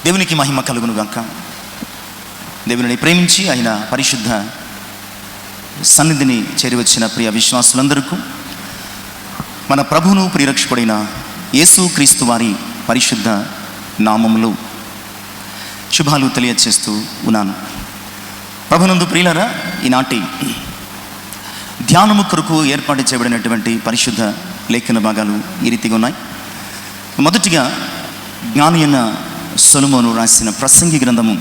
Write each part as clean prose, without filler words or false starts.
దేవునికి మహిమ కలుగును గాక. దేవుని ప్రేమించి ఆయన పరిశుద్ధ సన్నిధిని చేరివచ్చిన ప్రియ విశ్వాసులందరికీ మన ప్రభువును ప్రియరక్షకుడైన యేసు క్రీస్తు వారి పరిశుద్ధ నామములో శుభాలు తెలియచేస్తూ ఉన్నాను. ప్రభునందు ప్రియులారా, ఈనాటి ధ్యానము కొరకు ఏర్పాటు చేయబడినటువంటి పరిశుద్ధ లేఖన భాగాలు ఈ రీతిగా ఉన్నాయి. మొదటిగా జ్ఞాని అయిన సొలొమోను రాసిన ప్రసంగి గ్రంథము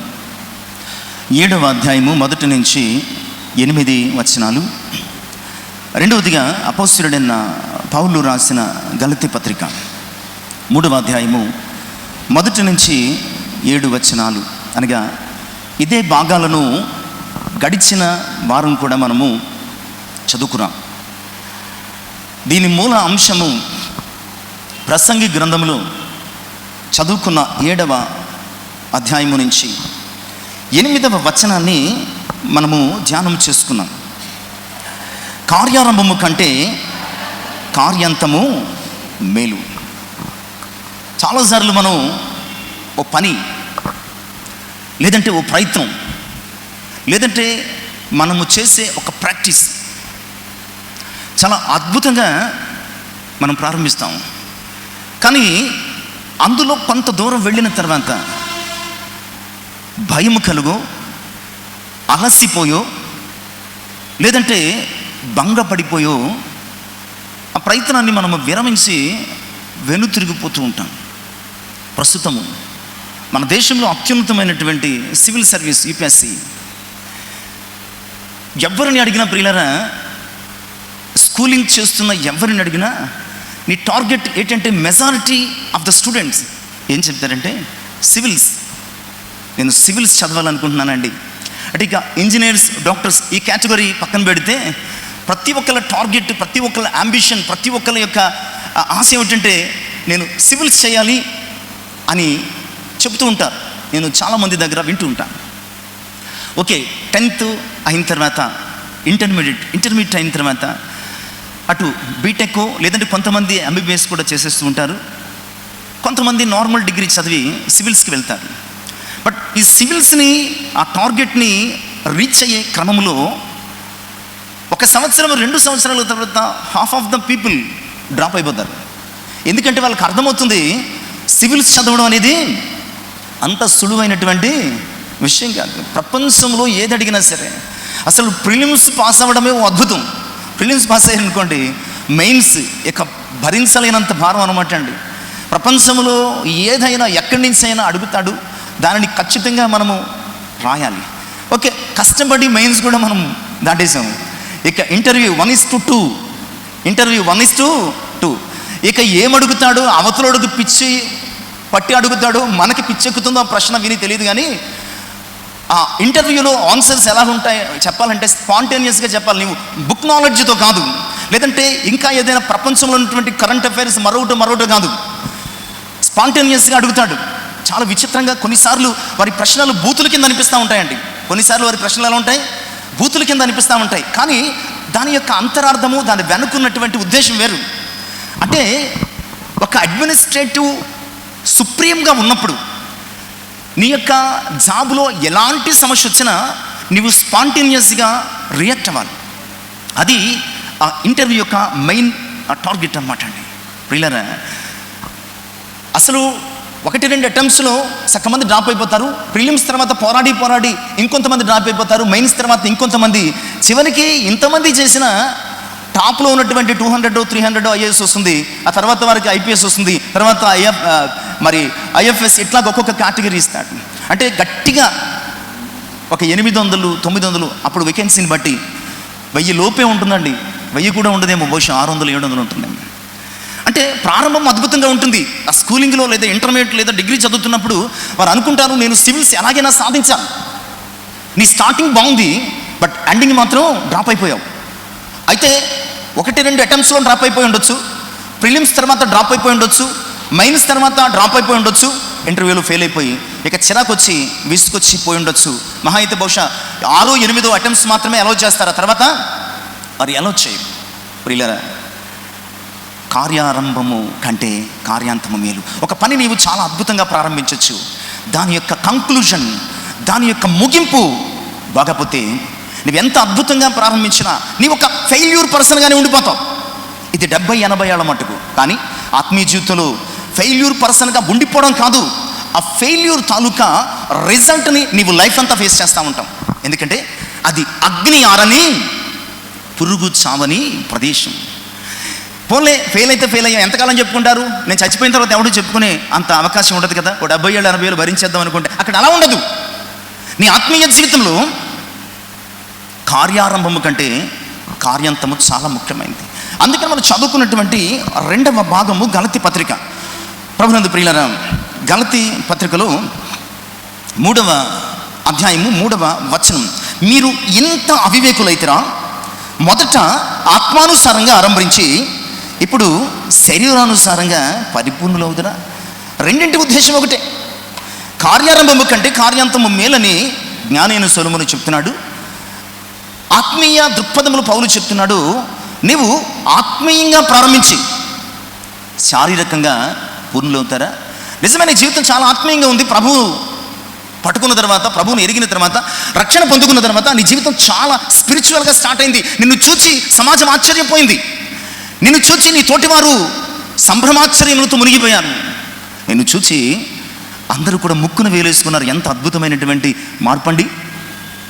7వ అధ్యాయము 1 నుంచి 8 వచనాలు. రెండవదిగా అపోస్తలుడైన పౌలు రాసిన గలతీ పత్రిక 3వ అధ్యాయము 1 నుంచి 7 వచనాలు. అనగా ఇదే భాగాలను గడిచిన వారం కూడా మనము చదువుకున్నాం. దీని మూల అంశము ప్రసంగి గ్రంథములో చదువుకున్న 7వ అధ్యాయము నుంచి 8వ వచనాన్ని మనము ధ్యానం చేసుకున్నాం. కార్యారంభము కంటే కార్యాంతము మేలు. చాలాసార్లు మనం ఓ పని, లేదంటే ఓ ప్రయత్నం, లేదంటే మనము చేసే ఒక ప్రాక్టీస్ చాలా అద్భుతంగా మనం ప్రారంభిస్తాం. కానీ అందులో కొంత దూరం వెళ్ళిన తర్వాత భయం కలుగో, అలసిపోయో, లేదంటే భంగపడిపోయో ఆ ప్రయత్నాన్ని మనము విరమించి వెనుతిరిగిపోతూ ఉంటాం. ప్రస్తుతము మన దేశంలో అత్యున్నతమైనటువంటి సివిల్ సర్వీస్ యూపీఎస్సీ, ఎవరిని అడిగినా ప్రియులారా, స్కూలింగ్ చేస్తున్న ఎవరిని అడిగినా నీ టార్గెట్ ఏంటంటే మెజారిటీ ఆఫ్ ద స్టూడెంట్స్ ఏం చెప్తారంటే సివిల్స్. నేను సివిల్స్ చదవాలనుకుంటున్నానండి అంటే ఇక ఇంజనీర్స్, డాక్టర్స్ ఈ కేటగిరీ పక్కన పెడితే ప్రతి ఒక్కళ్ళ టార్గెట్, ప్రతి ఒక్కళ్ళ అంబిషన్, ప్రతి ఒక్కళ్ళ యొక్క ఆశ ఏమిటంటే నేను సివిల్స్ చేయాలి అని చెబుతూ ఉంటారు. నేను చాలామంది దగ్గర వింటూ ఉంటాను. ఓకే, 10th అయిన తర్వాత ఇంటర్మీడియట్ అయిన తర్వాత అటు బీటెక్, లేదంటే కొంతమంది ఎంబీబీఎస్ కూడా చేసేస్తూ ఉంటారు. కొంతమంది నార్మల్ డిగ్రీ చదివి సివిల్స్కి వెళ్తారు. బట్ ఈ సివిల్స్ని, ఆ టార్గెట్ని రీచ్ అయ్యే క్రమంలో 1 సంవత్సరం 2 సంవత్సరాల తర్వాత half of the people drop అయిపోతారు. ఎందుకంటే వాళ్ళకి అర్థమవుతుంది సివిల్స్ చదవడం అనేది అంత సులువైనటువంటి విషయం కాదు. ప్రపంచంలో ఏది అడిగినా సరే అసలు ప్రిలిమ్స్ పాస్ అవ్వడమే ఓ అద్భుతం. ప్రిలిమ్స్ పాస్ అయ్యారనుకోండి, మెయిన్స్ ఇక భరించలేనంత భారం అనమాట అండి. ప్రపంచంలో ఏదైనా ఎక్కడి నుంచి అయినా అడుగుతాడు, దానిని ఖచ్చితంగా మనము రాయాలి. ఓకే, కష్టపడి మెయిన్స్ కూడా మనం దాటేసాము. ఇక ఇంటర్వ్యూ 1:2, ఇంటర్వ్యూ 1:2. ఇక ఏమడుగుతాడు, అవతలోడుకు పిచ్చి పట్టి అడుగుతాడు, మనకి పిచ్చెక్కుతుందో ఆ ప్రశ్న విని తెలియదు. కానీ ఆ ఇంటర్వ్యూలో ఆన్సర్స్ ఎలా ఉంటాయి చెప్పాలంటే స్పాంటేనియస్గా చెప్పాలి. నువ్వు బుక్ నాలెడ్జ్తో కాదు, లేదంటే ఇంకా ఏదైనా ప్రపంచంలో ఉన్నటువంటి కరెంట్ అఫైర్స్ మరొకటి కాదు, స్పాంటేనియస్గా అడుగుతాడు. చాలా విచిత్రంగా కొన్నిసార్లు వారి ప్రశ్నలు బూతుల కింద అనిపిస్తూ ఉంటాయండి. కొన్నిసార్లు వారి ప్రశ్నలు ఎలా ఉంటాయి, బూతుల కింద అనిపిస్తూ ఉంటాయి. కానీ దాని యొక్క అంతరార్థము, దాని వెనుకున్నటువంటి ఉద్దేశం వేరు. అంటే ఒక అడ్మినిస్ట్రేటివ్ సుప్రీంగా ఉన్నప్పుడు నీ యొక్క జాబులో ఎలాంటి సమస్య వచ్చినా నీవు స్పాంటేనియస్గా రియాక్ట్ అవ్వాలి. అది ఆ ఇంటర్వ్యూ యొక్క మెయిన్ టార్గెట్ అన్నమాట అండి. ప్రియులారా, అసలు 1-2 అటెంప్ట్స్లో సగమంది డ్రాప్ అయిపోతారు. ప్రిలిమ్స్ తర్వాత పోరాడి ఇంకొంతమంది డ్రాప్ అయిపోతారు. మెయిన్స్ తర్వాత ఇంకొంతమంది. చివరికి ఇంతమంది చేసిన టాప్లో ఉన్నటువంటి 200-300 ఐఏఎస్ వస్తుంది. ఆ తర్వాత వారికి ఐపీఎస్ వస్తుంది. తర్వాత ఐఎఫ్ఎస్, ఇట్లా ఒక్కొక్క కేటగిరీ ఇస్తాడు. అంటే గట్టిగా ఒక 800-900, అప్పుడు వేకెన్సీని బట్టి 1000 లోపే ఉంటుందండి. 1000 కూడా ఉండదేమో, బహుశా 600-700 ఉంటుందేమో. అంటే ప్రారంభం అద్భుతంగా ఉంటుంది. ఆ స్కూలింగ్లో లేదా ఇంటర్మీడియట్ లేదా డిగ్రీ చదువుతున్నప్పుడు వారు అనుకుంటారు నేను సివిల్స్ ఎలాగైనా సాధించాను. నీ స్టార్టింగ్ బాగుంది, బట్ ఎండింగ్ మాత్రం డ్రాప్ అయిపోయావు. అయితే 1-2 అటెంప్ట్స్లో డ్రాప్ అయిపోయి ఉండొచ్చు, ప్రిలిమ్స్ తర్వాత డ్రాప్ అయిపోయి ఉండొచ్చు, మెయిన్స్ తర్వాత డ్రాప్ అయిపోయి ఉండొచ్చు, ఇంటర్వ్యూలో ఫెయిల్ అయిపోయి ఇక చిరాకు వచ్చి విసుకొచ్చి పోయి ఉండొచ్చు. మహా అయితే బహుశా 6-8 అటెంప్ట్స్ మాత్రమే అలౌ చేస్తారు. ఆ తర్వాత వారు అలౌ చేయరు. ప్రియులారా, కార్యారంభము కంటే కార్యాంతము మేలు. ఒక పని నీవు చాలా అద్భుతంగా ప్రారంభించవచ్చు, దాని యొక్క కంక్లూజన్, దాని యొక్క ముగింపు బాగపోతే నువ్వు ఎంత అద్భుతంగా ప్రారంభించినా నీవు ఒక ఫెయిల్యూర్ పర్సన్గానే ఉండిపోతావు. ఇది 70-80 ఏళ్ళ మట్టుకు. కానీ ఆత్మీయ జీవితంలో ఫెయిల్యూర్ పర్సన్గా ఉండిపోవడం కాదు, ఆ ఫెయిల్యూర్ తాలూకా రిజల్ట్ని నీవు లైఫ్ అంతా ఫేస్ చేస్తూ ఉంటాం. ఎందుకంటే అది అగ్ని ఆరని పురుగు చావని ప్రదేశం. పోన్లే, ఫెయిల్ అయితే ఫెయిల్ అయ్యా ఎంతకాలం చెప్పుకుంటారు, నేను చచ్చిపోయిన తర్వాత ఎవడో చెప్పుకునే అంత అవకాశం ఉండదు కదా. ఒక 70 ఏళ్ళు 80 ఏళ్ళు భరించేద్దాం అనుకుంటే అక్కడ అలా ఉండదు. నీ ఆత్మీయ జీవితంలో కార్యారంభము కంటే కార్యాంతము చాలా ముఖ్యమైనది. అందుకని మనం చదువుకున్నటువంటి 2వ భాగము గలతీ పత్రిక. ప్రభునందు ప్రియులారా, గలతీ పత్రికలో 3వ అధ్యాయము 3వ వచనం, మీరు ఇంత అవివేకులైతేరా, మొదట ఆత్మానుసారంగా ఆరంభించి ఇప్పుడు శరీరానుసారంగా పరిపూర్ణులు అవుతురా. రెండింటి ఉద్దేశం ఒకటే. కార్యారంభము కంటే కార్యాంతము మేలని జ్ఞానైన సొలొమోను చెప్తున్నాడు. ఆత్మీయ దృక్పథములు పౌలు చెప్తున్నాడు. నీవు ఆత్మీయంగా ప్రారంభించి శారీరకంగా పూర్ణులవుతారా? నిజమైన జీవితం చాలా ఆత్మీయంగా ఉంది. ప్రభువు పట్టుకున్న తర్వాత, ప్రభువుని ఎరిగిన తర్వాత, రక్షణ పొందుకున్న తర్వాత నీ జీవితం చాలా స్పిరిచువల్గా స్టార్ట్ అయింది. నిన్ను చూచి సమాజం ఆశ్చర్యపోయింది. నిన్ను చూచి నీ తోటివారు సంభ్రమాశ్చర్యములతో మునిగిపోయారు. నిన్ను చూచి అందరూ కూడా ముక్కును వేలేసుకున్నారు. ఎంత అద్భుతమైనటువంటి మార్పండి.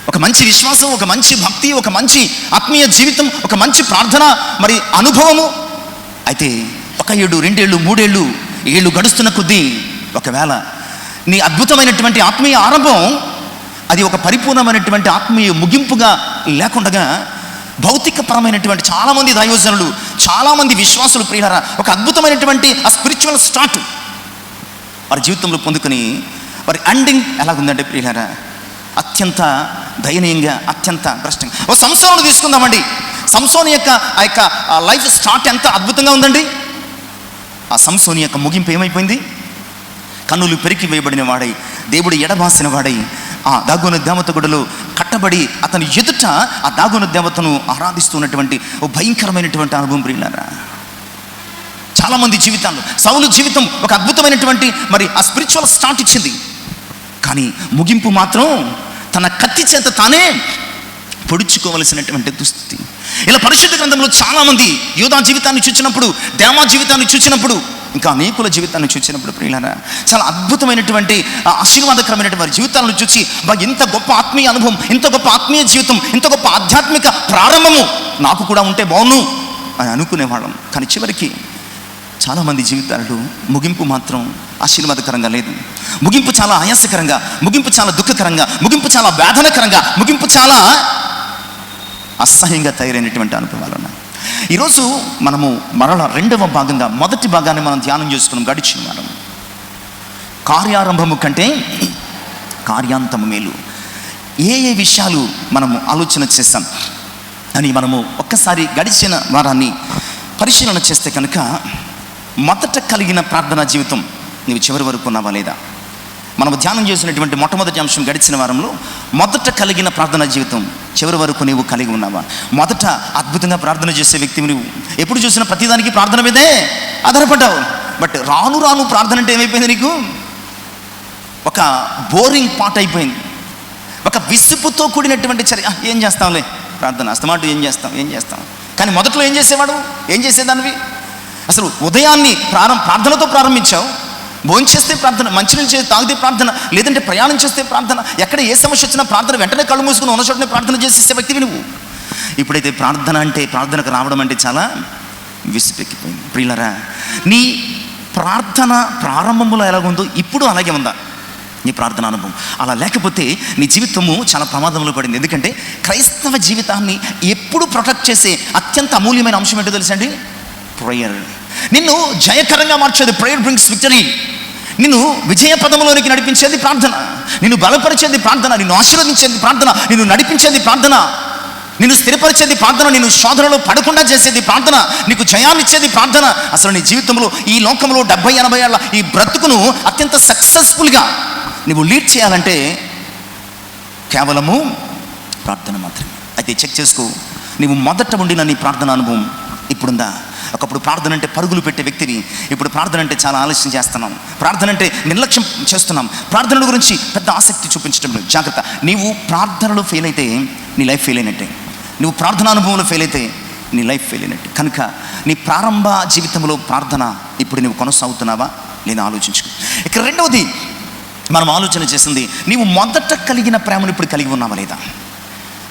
ఒక మంచి విశ్వాసం, ఒక మంచి భక్తి, ఒక మంచి ఆత్మీయ జీవితం, ఒక మంచి ప్రార్థన, మరి అనుభవము. అయితే 1 ఏడు, 2 ఏళ్ళు, 3 ఏళ్ళు గడుస్తున్న కొద్దీ ఒకవేళ నీ అద్భుతమైనటువంటి ఆత్మీయ ఆరంభం అది ఒక పరిపూర్ణమైనటువంటి ఆత్మీయ ముగింపుగా లేకుండా భౌతికపరమైనటువంటి చాలామంది దైవజనులు, చాలామంది విశ్వాసులు ప్రియులారా ఒక అద్భుతమైనటువంటి ఆ స్పిరిచువల్ స్టార్ట్ వారి జీవితంలో పొందుకొని వారి ఎండింగ్ ఎలాగుందంటే ప్రియులారా అత్యంత దయనీయంగా, అత్యంత భ్రష్టంగా. ఓ సంసోనును తీసుకుందామండి. సంసోను యొక్క ఆ యొక్క లైఫ్ స్టార్ట్ ఎంత అద్భుతంగా ఉందండి. ఆ సంసోను యొక్క ముగింపు ఏమైపోయింది? కన్నులు పెరికి వేయబడిన వాడై, దేవుడు ఎడబాసిన వాడై, ఆ దాగోను దేవత గుడిలో కట్టబడి అతని ఎదుట ఆ దాగోను దేవతను ఆరాధిస్తున్నటువంటి ఓ భయంకరమైనటువంటి అనుభవం ప్రియులారా. చాలామంది జీవితాల్లో సౌలు జీవితం ఒక అద్భుతమైనటువంటి మరి ఆ స్పిరిచువల్ స్టార్ట్ ఇచ్చింది. కానీ ముగింపు మాత్రం తన కత్తి చేత తానే పొడుచుకోవలసినటువంటి దుస్థితి. ఇలా పరిశుద్ధ గ్రంథంలో చాలామంది యోధా జీవితాన్ని చూచినప్పుడు, దేమా జీవితాన్ని చూచినప్పుడు, ఇంకా అనేకుల జీవితాన్ని చూసినప్పుడు ప్రియులారా చాలా అద్భుతమైనటువంటి ఆశీర్వాదకరమైనటువంటి వారి జీవితాలను చూసి ఇంత గొప్ప ఆత్మీయ అనుభవం, ఇంత గొప్ప ఆత్మీయ జీవితం, ఇంత గొప్ప ఆధ్యాత్మిక ప్రారంభము నాకు కూడా ఉంటే బాగును అని అనుకునేవాళ్ళం. కానీ చివరికి చాలామంది జీవితాలలో ముగింపు మాత్రం ఆశీర్వాదకరంగా లేదు. ముగింపు చాలా ఆయాసకరంగా, ముగింపు చాలా దుఃఖకరంగా, ముగింపు చాలా వేదనకరంగా, ముగింపు చాలా అసహ్యంగా తయారైనటువంటి అనుభవాలు ఉన్నాయి. ఈరోజు మనము మరలా 2వ భాగంగా మొదటి భాగాన్ని మనం ధ్యానం చేసుకున్నాం గడిచిన వారం. కార్యారంభము కంటే కార్యాంతము మేలు. ఏ విషయాలు మనము ఆలోచన చేస్తాం అని మనము ఒక్కసారి గడిచిన వారాన్ని పరిశీలన చేస్తే కనుక మొదట కలిగిన ప్రార్థనా జీవితం నీవు చివరి వరకు ఉన్నావా లేదా? మనము ధ్యానం చేసినటువంటి మొట్టమొదటి అంశం గడిచిన వారంలో మొదట కలిగిన ప్రార్థనా జీవితం చివరి వరకు నీవు కలిగి ఉన్నావా? మొదట అద్భుతంగా ప్రార్థన చేసే వ్యక్తివి నువ్వు. ఎప్పుడు చూసినా ప్రతిదానికి ప్రార్థన మీదే ఆధారపడ్డావు. బట్ రాను రాను ప్రార్థన అంటే ఏమైపోయింది? నీకు ఒక బోరింగ్ పార్ట్ అయిపోయింది. ఒక విసుపుతో కూడినటువంటి చర్య. ఏం చేస్తాంలే ప్రార్థన, అస్తమాటు ఏం చేస్తాం. కానీ మొదట్లో ఏం చేసేవాడు? ఏం చేసేదానివి? అసలు ఉదయాన్ని ప్రార్థనతో ప్రారంభించావు. భోంచేస్తే ప్రార్థన, మంచినీళ్ళు చేసి తాగితే ప్రార్థన, లేదంటే ప్రయాణం చేస్తే ప్రార్థన, ఎక్కడ ఏ సమస్య వచ్చినా ప్రార్థన, వెంటనే కళ్ళు మూసుకుని ఉన్న చోటనే ప్రార్థన చేసేసే వ్యక్తివి నువ్వు. ఇప్పుడైతే ప్రార్థనకు రావడం అంటే చాలా విసిపెక్కిపోయింది. ప్రియులారా, నీ ప్రార్థన ప్రారంభంలో ఎలాగుందో ఇప్పుడు అలాగే ఉందా నీ ప్రార్థన అనుభవం? అలా లేకపోతే నీ జీవితము చాలా ప్రమాదంలో పడింది. ఎందుకంటే క్రైస్తవ జీవితాన్ని ఎప్పుడు ప్రొటెక్ట్ చేసే అత్యంత అమూల్యమైన అంశం ఏంటో తెలుసండి? ప్రేయర్. నిన్ను జయకరంగా మార్చేది ప్రేయర్ బ్రింగ్స్ విక్టరీ. నిన్ను విజయ పదములోనికి నడిపించేది ప్రార్థన, నిన్ను బలపరిచేది ప్రార్థన, నిన్ను ఆశీర్వదించేది ప్రార్థన, నిన్ను నడిపించేది ప్రార్థన, నిన్ను స్థిరపరిచేది ప్రార్థన, నిన్ను శోధనలో పడకుండా చేసేది ప్రార్థన, నీకు జయాన్నిచ్చేది ప్రార్థన. అసలు నీ జీవితంలో ఈ లోకంలో 70-80 ఏళ్ళ ఈ బ్రతుకును అత్యంత సక్సెస్ఫుల్గా నువ్వు లీడ్ చేయాలంటే కేవలము ప్రార్థన మాత్రమే. అయితే చెక్ చేసుకో, నీవు మొదట ఉండిన నీ ప్రార్థన అనుభవం ఇప్పుడుందా? ఒకప్పుడు ప్రార్థన అంటే పరుగులు పెట్టే వ్యక్తివి, ఇప్పుడు ప్రార్థన అంటే చాలా ఆలస్యం చేస్తున్నాం. ప్రార్థన అంటే నిర్లక్ష్యం చేస్తున్నాం. ప్రార్థనల గురించి పెద్ద ఆసక్తి చూపించడం లేదు. జాగ్రత్త. నీవు ప్రార్థనలో ఫెయిల్ అయితే నీ లైఫ్ ఫెయిల్ అయినట్టే. నువ్వు ప్రార్థనా అనుభవంలో ఫెయిల్ అయితే నీ లైఫ్ ఫెయిల్ అయినట్టు. కనుక నీ ప్రారంభ జీవితంలో ప్రార్థన ఇప్పుడు నువ్వు కొనసాగుతున్నావా లేదా ఆలోచించుకో. ఇక రెండవది మనం ఆలోచన చేసింది, నీవు మొదట కలిగిన ప్రేమను ఇప్పుడు కలిగి ఉన్నావా లేదా.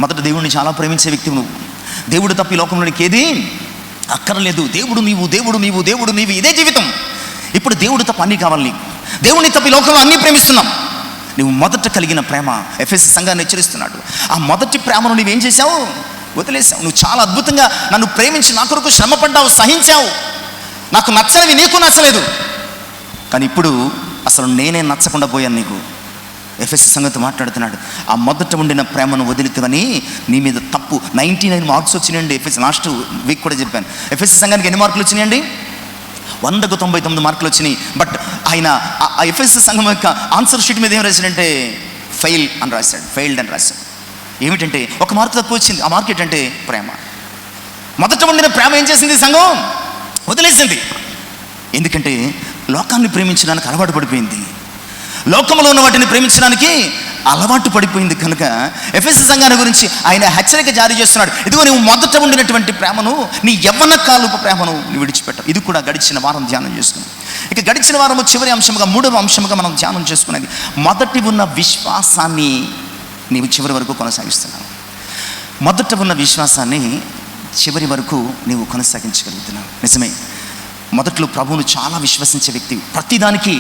మొదట దేవుడిని చాలా ప్రేమించే వ్యక్తివి నువ్వు. దేవుడు తప్ప ఈ లోకంలోనికి ఏది అక్కర్లేదు. దేవుడు నీవు, దేవుడు నీవు, దేవుడు నీవు, ఇదే జీవితం. ఇప్పుడు దేవుడు తప్ప అన్నీ కావాలి నీకు. దేవుడిని తప్ప ఈ లోకంలో అన్నీ ప్రేమిస్తున్నాం. నువ్వు మొదట కలిగిన ప్రేమ, ఎఫెసీ సంఘాన్ని హెచ్చరిస్తున్నాడు, ఆ మొదటి ప్రేమను నువ్వేం చేశావు? వదిలేసావు. నువ్వు చాలా అద్భుతంగా నన్ను ప్రేమించి నా కొరకు శ్రమ పడ్డావు, సహించావు. నాకు నచ్చనివి నీకు నచ్చలేదు, కానీ ఇప్పుడు అసలు నేనే నచ్చకుండా పోయాను నీకు. ఎఫెసీ సంగతి మాట్లాడుతున్నాడు. ఆ మొదట ఉండిన ప్రేమను వదిలితేవని నీ మీద తప్పు. 99 మార్క్స్ వచ్చినాయండి. ఎఫెసీ లాస్ట్ వీక్ కూడా చెప్పాను. ఎఫెసీ సంఘానికి ఎన్ని మార్కులు వచ్చినాయండి? 100కు 99 మార్కులు వచ్చినాయి. బట్ ఆయన ఆ ఎఫెసీ సంఘం యొక్క ఆన్సర్ షీట్ మీద ఏం రాశాడంటే ఫెయిల్ అని రాశాడు, ఫెయిల్డ్ అని రాశాడు. ఏమిటంటే ఒక మార్కు తక్కువ వచ్చింది. ఆ మార్క్ ఏంటంటే ప్రేమ. మొదట ఉండిన ప్రేమ ఏం చేసింది? సంఘం వదిలేసింది. ఎందుకంటే లోకాన్ని ప్రేమించడానికి అలవాటు పడిపోయింది, లోకంలో ఉన్న వాటిని ప్రేమించడానికి అలవాటు పడిపోయింది. కనుక ఎఫెసీ సంఘాన్ని గురించి ఆయన హెచ్చరిక జారీ చేస్తున్నాడు. ఇదిగో నువ్వు మొదట ఉండినటువంటి ప్రేమను, నీ యవ్వన కాలపు ప్రేమను నువ్వు విడిచిపెట్టవు. ఇది కూడా గడిచిన వారం ధ్యానం చేసుకున్నాం. ఇక గడిచిన వారము చివరి అంశంగా, మూడవ అంశంగా మనం ధ్యానం చేసుకున్నది, మొదటి ఉన్న విశ్వాసాన్ని నీవు చివరి వరకు కొనసాగిస్తున్నావు. మొదట ఉన్న విశ్వాసాన్ని చివరి వరకు నీవు కొనసాగించగలుగుతున్నావు. నిజమే, మొదట్లో ప్రభువును చాలా విశ్వసించే వ్యక్తి, ప్రతిదానికి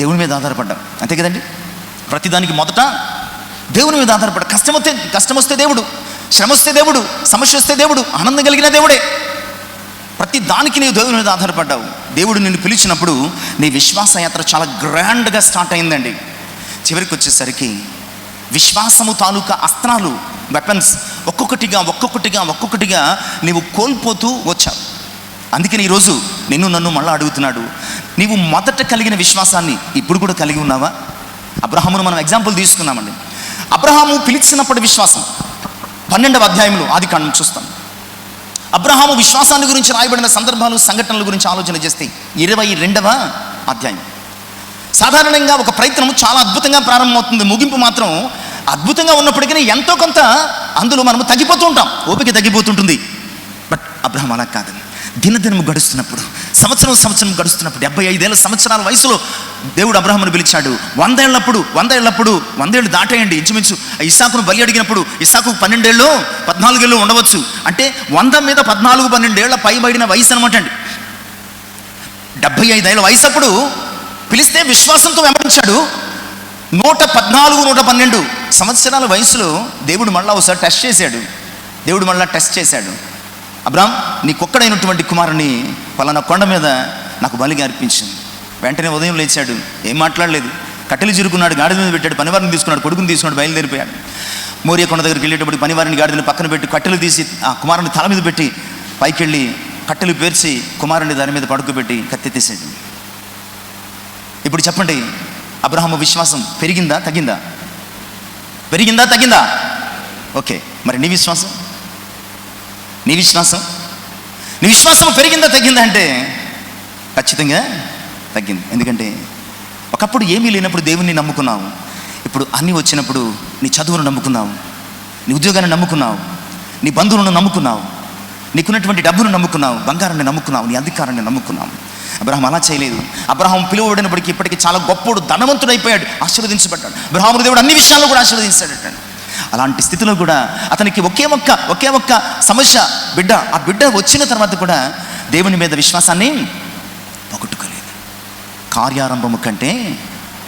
దేవుని మీద ఆధారపడ్డావు, అంతే కదండి. ప్రతిదానికి మొదట దేవుని మీద ఆధారపడ్డా. కష్టం వస్తే దేవుడు, శ్రమ వస్తే దేవుడు, సమస్య వస్తే దేవుడు, ఆనందం కలిగిన దేవుడే. ప్రతి దానికి నీవు దేవుని మీద ఆధారపడ్డావు. దేవుడు నిన్ను పిలిచినప్పుడు నీ విశ్వాస యాత్ర చాలా గ్రాండ్గా స్టార్ట్ అయిందండి. చివరికి వచ్చేసరికి విశ్వాసము తాలూకా అస్త్రాలు, వెపన్స్ ఒక్కొక్కటిగా నీవు కోల్పోతూ వచ్చావు. అందుకని ఈరోజు నన్ను మళ్ళీ అడుగుతున్నాడు, నీవు మొదట కలిగిన విశ్వాసాన్ని ఇప్పుడు కూడా కలిగి ఉన్నావా? అబ్రహామును మనం ఎగ్జాంపుల్ తీసుకున్నామండి. అబ్రహాము పిలిచినప్పటి విశ్వాసం 12వ అధ్యాయంలో ఆదికాండం చూస్తాం. అబ్రహాము విశ్వాసాన్ని గురించి రాయబడిన సందర్భాలు, సంఘటనల గురించి ఆలోచన చేస్తే 22వ అధ్యాయం. సాధారణంగా ఒక ప్రయత్నం చాలా అద్భుతంగా ప్రారంభమవుతుంది, ముగింపు మాత్రం అద్భుతంగా ఉన్నప్పటికీ ఎంతో కొంత అందులో మనము తగ్గిపోతూ ఉంటాం, ఓపిక తగ్గిపోతుంటుంది. బట్ అబ్రహాం అలా కాదు. దినదినము గడుస్తున్నప్పుడు, సంవత్సరం గడుస్తున్నప్పుడు, 75 సంవత్సరాల వయసులో దేవుడు అబ్రహామును పిలిచాడు. 100 ఏళ్ళు దాటేయండి. ఇంచుమించు ఇస్సాకును బలి అడిగినప్పుడు ఇస్సాకు 12 ఏళ్ళు 14 ఏళ్ళు ఉండవచ్చు. అంటే 100 మీద 14, 12 ఏళ్ల పైబడిన వయసు అనమాట అండి. 75 ఏళ్ళ వయసు అప్పుడు పిలిస్తే విశ్వాసంతో వెంబడించాడు. 114, 112 సంవత్సరాల వయసులో దేవుడు మళ్ళీ ఒకసారి టెస్ట్ చేశాడు. అబ్రహాం, నీకొక్కడైనటువంటి కుమారుని పలానా కొండ మీద నాకు బలిగా అర్పించింది. వెంటనే ఉదయం లేచాడు, ఏం మాట్లాడలేదు, కట్టెలు చిరుకున్నాడు, గాడిద మీద పెట్టాడు, పనివారిని తీసుకున్నాడు, కొడుకుని తీసుకున్నాడు, బయలుదేరిపోయాడు. మోరియా కొండ దగ్గరికి వెళ్ళేటప్పుడు పనివారిని, గాడిదని పక్కన పెట్టి కట్టెలు తీసి ఆ కుమారుని తల మీద పెట్టి పైకి వెళ్ళి కట్టెలు పేర్చి కుమారుని దాని మీద పడుకోబెట్టి కత్తి తీసాడు. ఇప్పుడు చెప్పండి, అబ్రహాము విశ్వాసం పెరిగిందా తగ్గిందా? ఓకే, మరి నీ విశ్వాసం పెరిగిందా తగ్గిందా అంటే ఖచ్చితంగా తగ్గింది. ఎందుకంటే ఒకప్పుడు ఏమీ లేనప్పుడు దేవుణ్ణి నమ్ముకున్నావు, ఇప్పుడు అన్నీ వచ్చినప్పుడు నీ చదువును నమ్ముకున్నావు, నీ ఉద్యోగాన్ని నమ్ముకున్నావు, నీ బంధువులను నమ్ముకున్నావు, నీకున్నటువంటి డబ్బును నమ్ముకున్నావు, బంగారాన్ని నమ్ముకున్నావు, నీ అధికారాన్ని నమ్ముకున్నావు. అబ్రహాం అలా చేయలేదు. అబ్రహాం పిలువబడినప్పటికీ ఇప్పటికీ చాలా గొప్పోడు, ధనవంతుడైపోయాడు, ఆశీర్వదించబడ్డాడు. అబ్రహాము దేవుడు అన్ని విషయాల్లో కూడా ఆశీర్వదించాడు. అలాంటి స్థితిలో కూడా అతనికి ఒకే ఒక్క సమస్య, బిడ్డ. ఆ బిడ్డ వచ్చిన తర్వాత కూడా దేవుని మీద విశ్వాసాన్ని పోగొట్టుకోలేదు. కార్యారంభము కంటే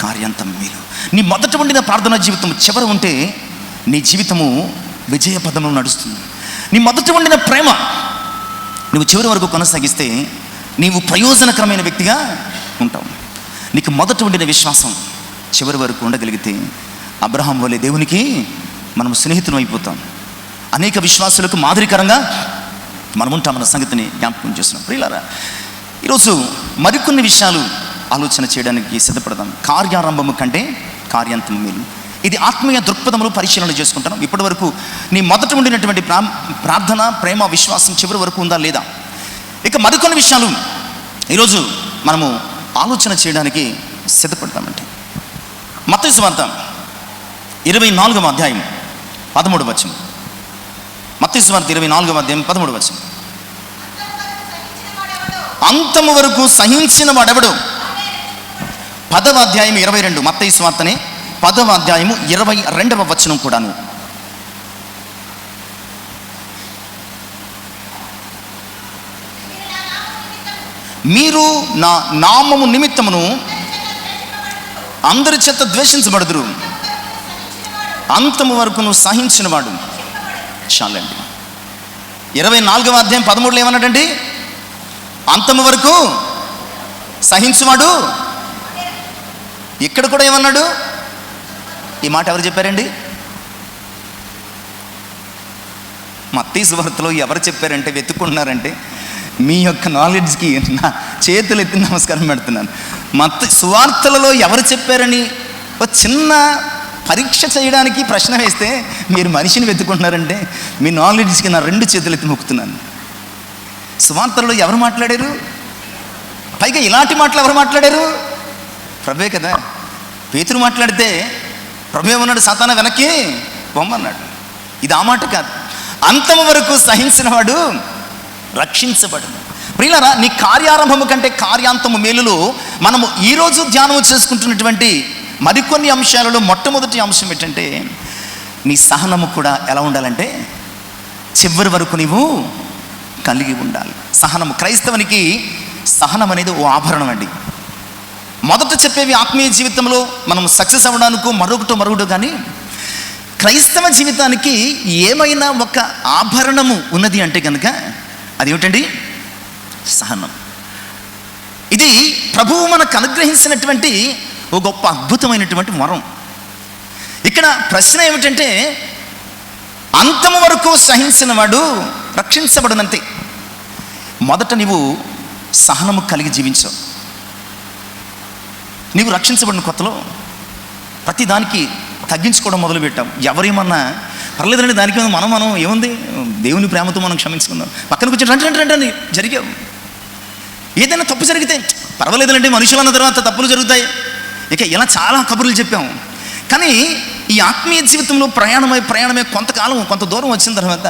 కార్యాంతం మేలు. నీ మొదట ఉండిన ప్రార్థనా జీవితం చివర ఉంటే నీ జీవితము విజయ పదంలో నడుస్తుంది. నీ మొదట ఉండిన ప్రేమ నువ్వు చివరి వరకు కొనసాగిస్తే నీవు ప్రయోజనకరమైన వ్యక్తిగా ఉంటావు. నీకు మొదట ఉండిన విశ్వాసం చివరి వరకు ఉండగలిగితే అబ్రహాం వలె దేవునికి మనం స్నేహితులం అయిపోతాం. అనేక విశ్వాసులకు మాదిరికరంగా మనం ఉంటామన్న సంగతిని జ్ఞాపకం చేస్తున్నాం. ప్రియులారా, ఈరోజు మరికొన్ని విషయాలు ఆలోచన చేయడానికి సిద్ధపడదాం. కార్యారంభము కంటే కార్యాంతం మేలు. ఇది ఆత్మీయ దృక్పథంలో పరిశీలన చేసుకుంటాం. ఇప్పటి వరకు నీ మొదట ఉండినటువంటి ప్రార్థన, ప్రేమ, విశ్వాసం చివరి వరకు ఉందా లేదా? ఇక మరికొన్ని విషయాలు ఈరోజు మనము ఆలోచన చేయడానికి సిద్ధపడతామంటే, మత్తయి సువార్త 24వ అధ్యాయం 13వ వచనం. మత్తయి సువార్త 24వ అధ్యాయం 13వ వచనం. అంతము వరకు సహించిన వాడెవడు? 10వ అధ్యాయం 22. మత్తయి సువార్తనే 10వ అధ్యాయము 22వ వచనం కూడాను. మీరు నా నామము నిమిత్తమును అందరి చేత ద్వేషించబడుదురు, అంతము వరకు నువ్వు సహించినవాడు. చాలండి. 24వ అధ్యాయం 13లో ఏమన్నాడండి? అంతము వరకు సహించువాడు. ఇక్కడ కూడా ఏమన్నాడు? ఈ మాట ఎవరు చెప్పారండి? మత్తయి సువార్తలో ఎవరు చెప్పారంటే, వెతుక్కుంటున్నారంటే, మీ యొక్క నాలెడ్జ్కి నా చేతులు ఎత్తి నమస్కారం పెడుతున్నాను. మత్తయి సువార్తలలో ఎవరు చెప్పారని ఒక చిన్న పరీక్ష చేయడానికి ప్రశ్న వేస్తే మీరు మనిషిని వెతుక్కుంటున్నారంటే మీ నాలెడ్జ్కి నా 2 చేతులు ఎత్తి మొక్కుతున్నాను. సువార్తలలో ఎవరు మాట్లాడారు? పైగా ఇలాంటి మాటలు ఎవరు మాట్లాడారు? ప్రభువే కదా. పేతురు మాట్లాడితే ప్రభు ఏమన్నాడు? సాతాన వెనక్కి బొమ్మన్నాడు. ఇది ఆ మాట కాదు. అంతము వరకు సహించిన వాడు రక్షించబడు. ప్రియులారా, నీ కార్యారంభము కంటే కార్యాంతము మేలులో మనము ఈరోజు ధ్యానం చేసుకుంటున్నటువంటి మరికొన్ని అంశాలలో మొట్టమొదటి అంశం ఏంటంటే, నీ సహనము కూడా ఎలా ఉండాలంటే చివరి వరకు నీవు కలిగి ఉండాలి. సహనము, క్రైస్తవునికి సహనం అనేది ఓ ఆభరణం అండి. మొదట చెప్పేవి ఆత్మీయ జీవితంలో మనం సక్సెస్ అవ్వడానికో మరొకటో కానీ, క్రైస్తవ జీవితానికి ఏమైనా ఒక ఆభరణము ఉన్నది అంటే కనుక అది ఏమిటండి? సహనం. ఇది ప్రభువు మనకు అనుగ్రహించినటువంటి ఒక గొప్ప అద్భుతమైనటువంటి వరం. ఇక్కడ ప్రశ్న ఏమిటంటే, అంతము వరకు సహించిన వాడు రక్షించబడనంతే. మొదట నీవు సహనము కలిగి జీవించావు. నీవు రక్షించబడిన కొత్తలో ప్రతి దానికి తగ్గించుకోవడం మొదలుపెట్టాం. ఎవరేమన్నా పర్లేదండి, దానికి మనం ఏముంది, దేవుని ప్రేమతో మనం క్షమించుకుందాం, పక్కన కూర్చొని రండి జరిగావు. ఏదైనా తప్పు జరిగితే పర్వాలేదండి, మనుషులు అన్న తర్వాత తప్పులు జరుగుతాయి, ఇక ఇలా చాలా కబుర్లు చెప్పాము. కానీ ఈ ఆత్మీయ జీవితంలో ప్రయాణమే కొంతకాలం కొంత దూరం వచ్చిన తర్వాత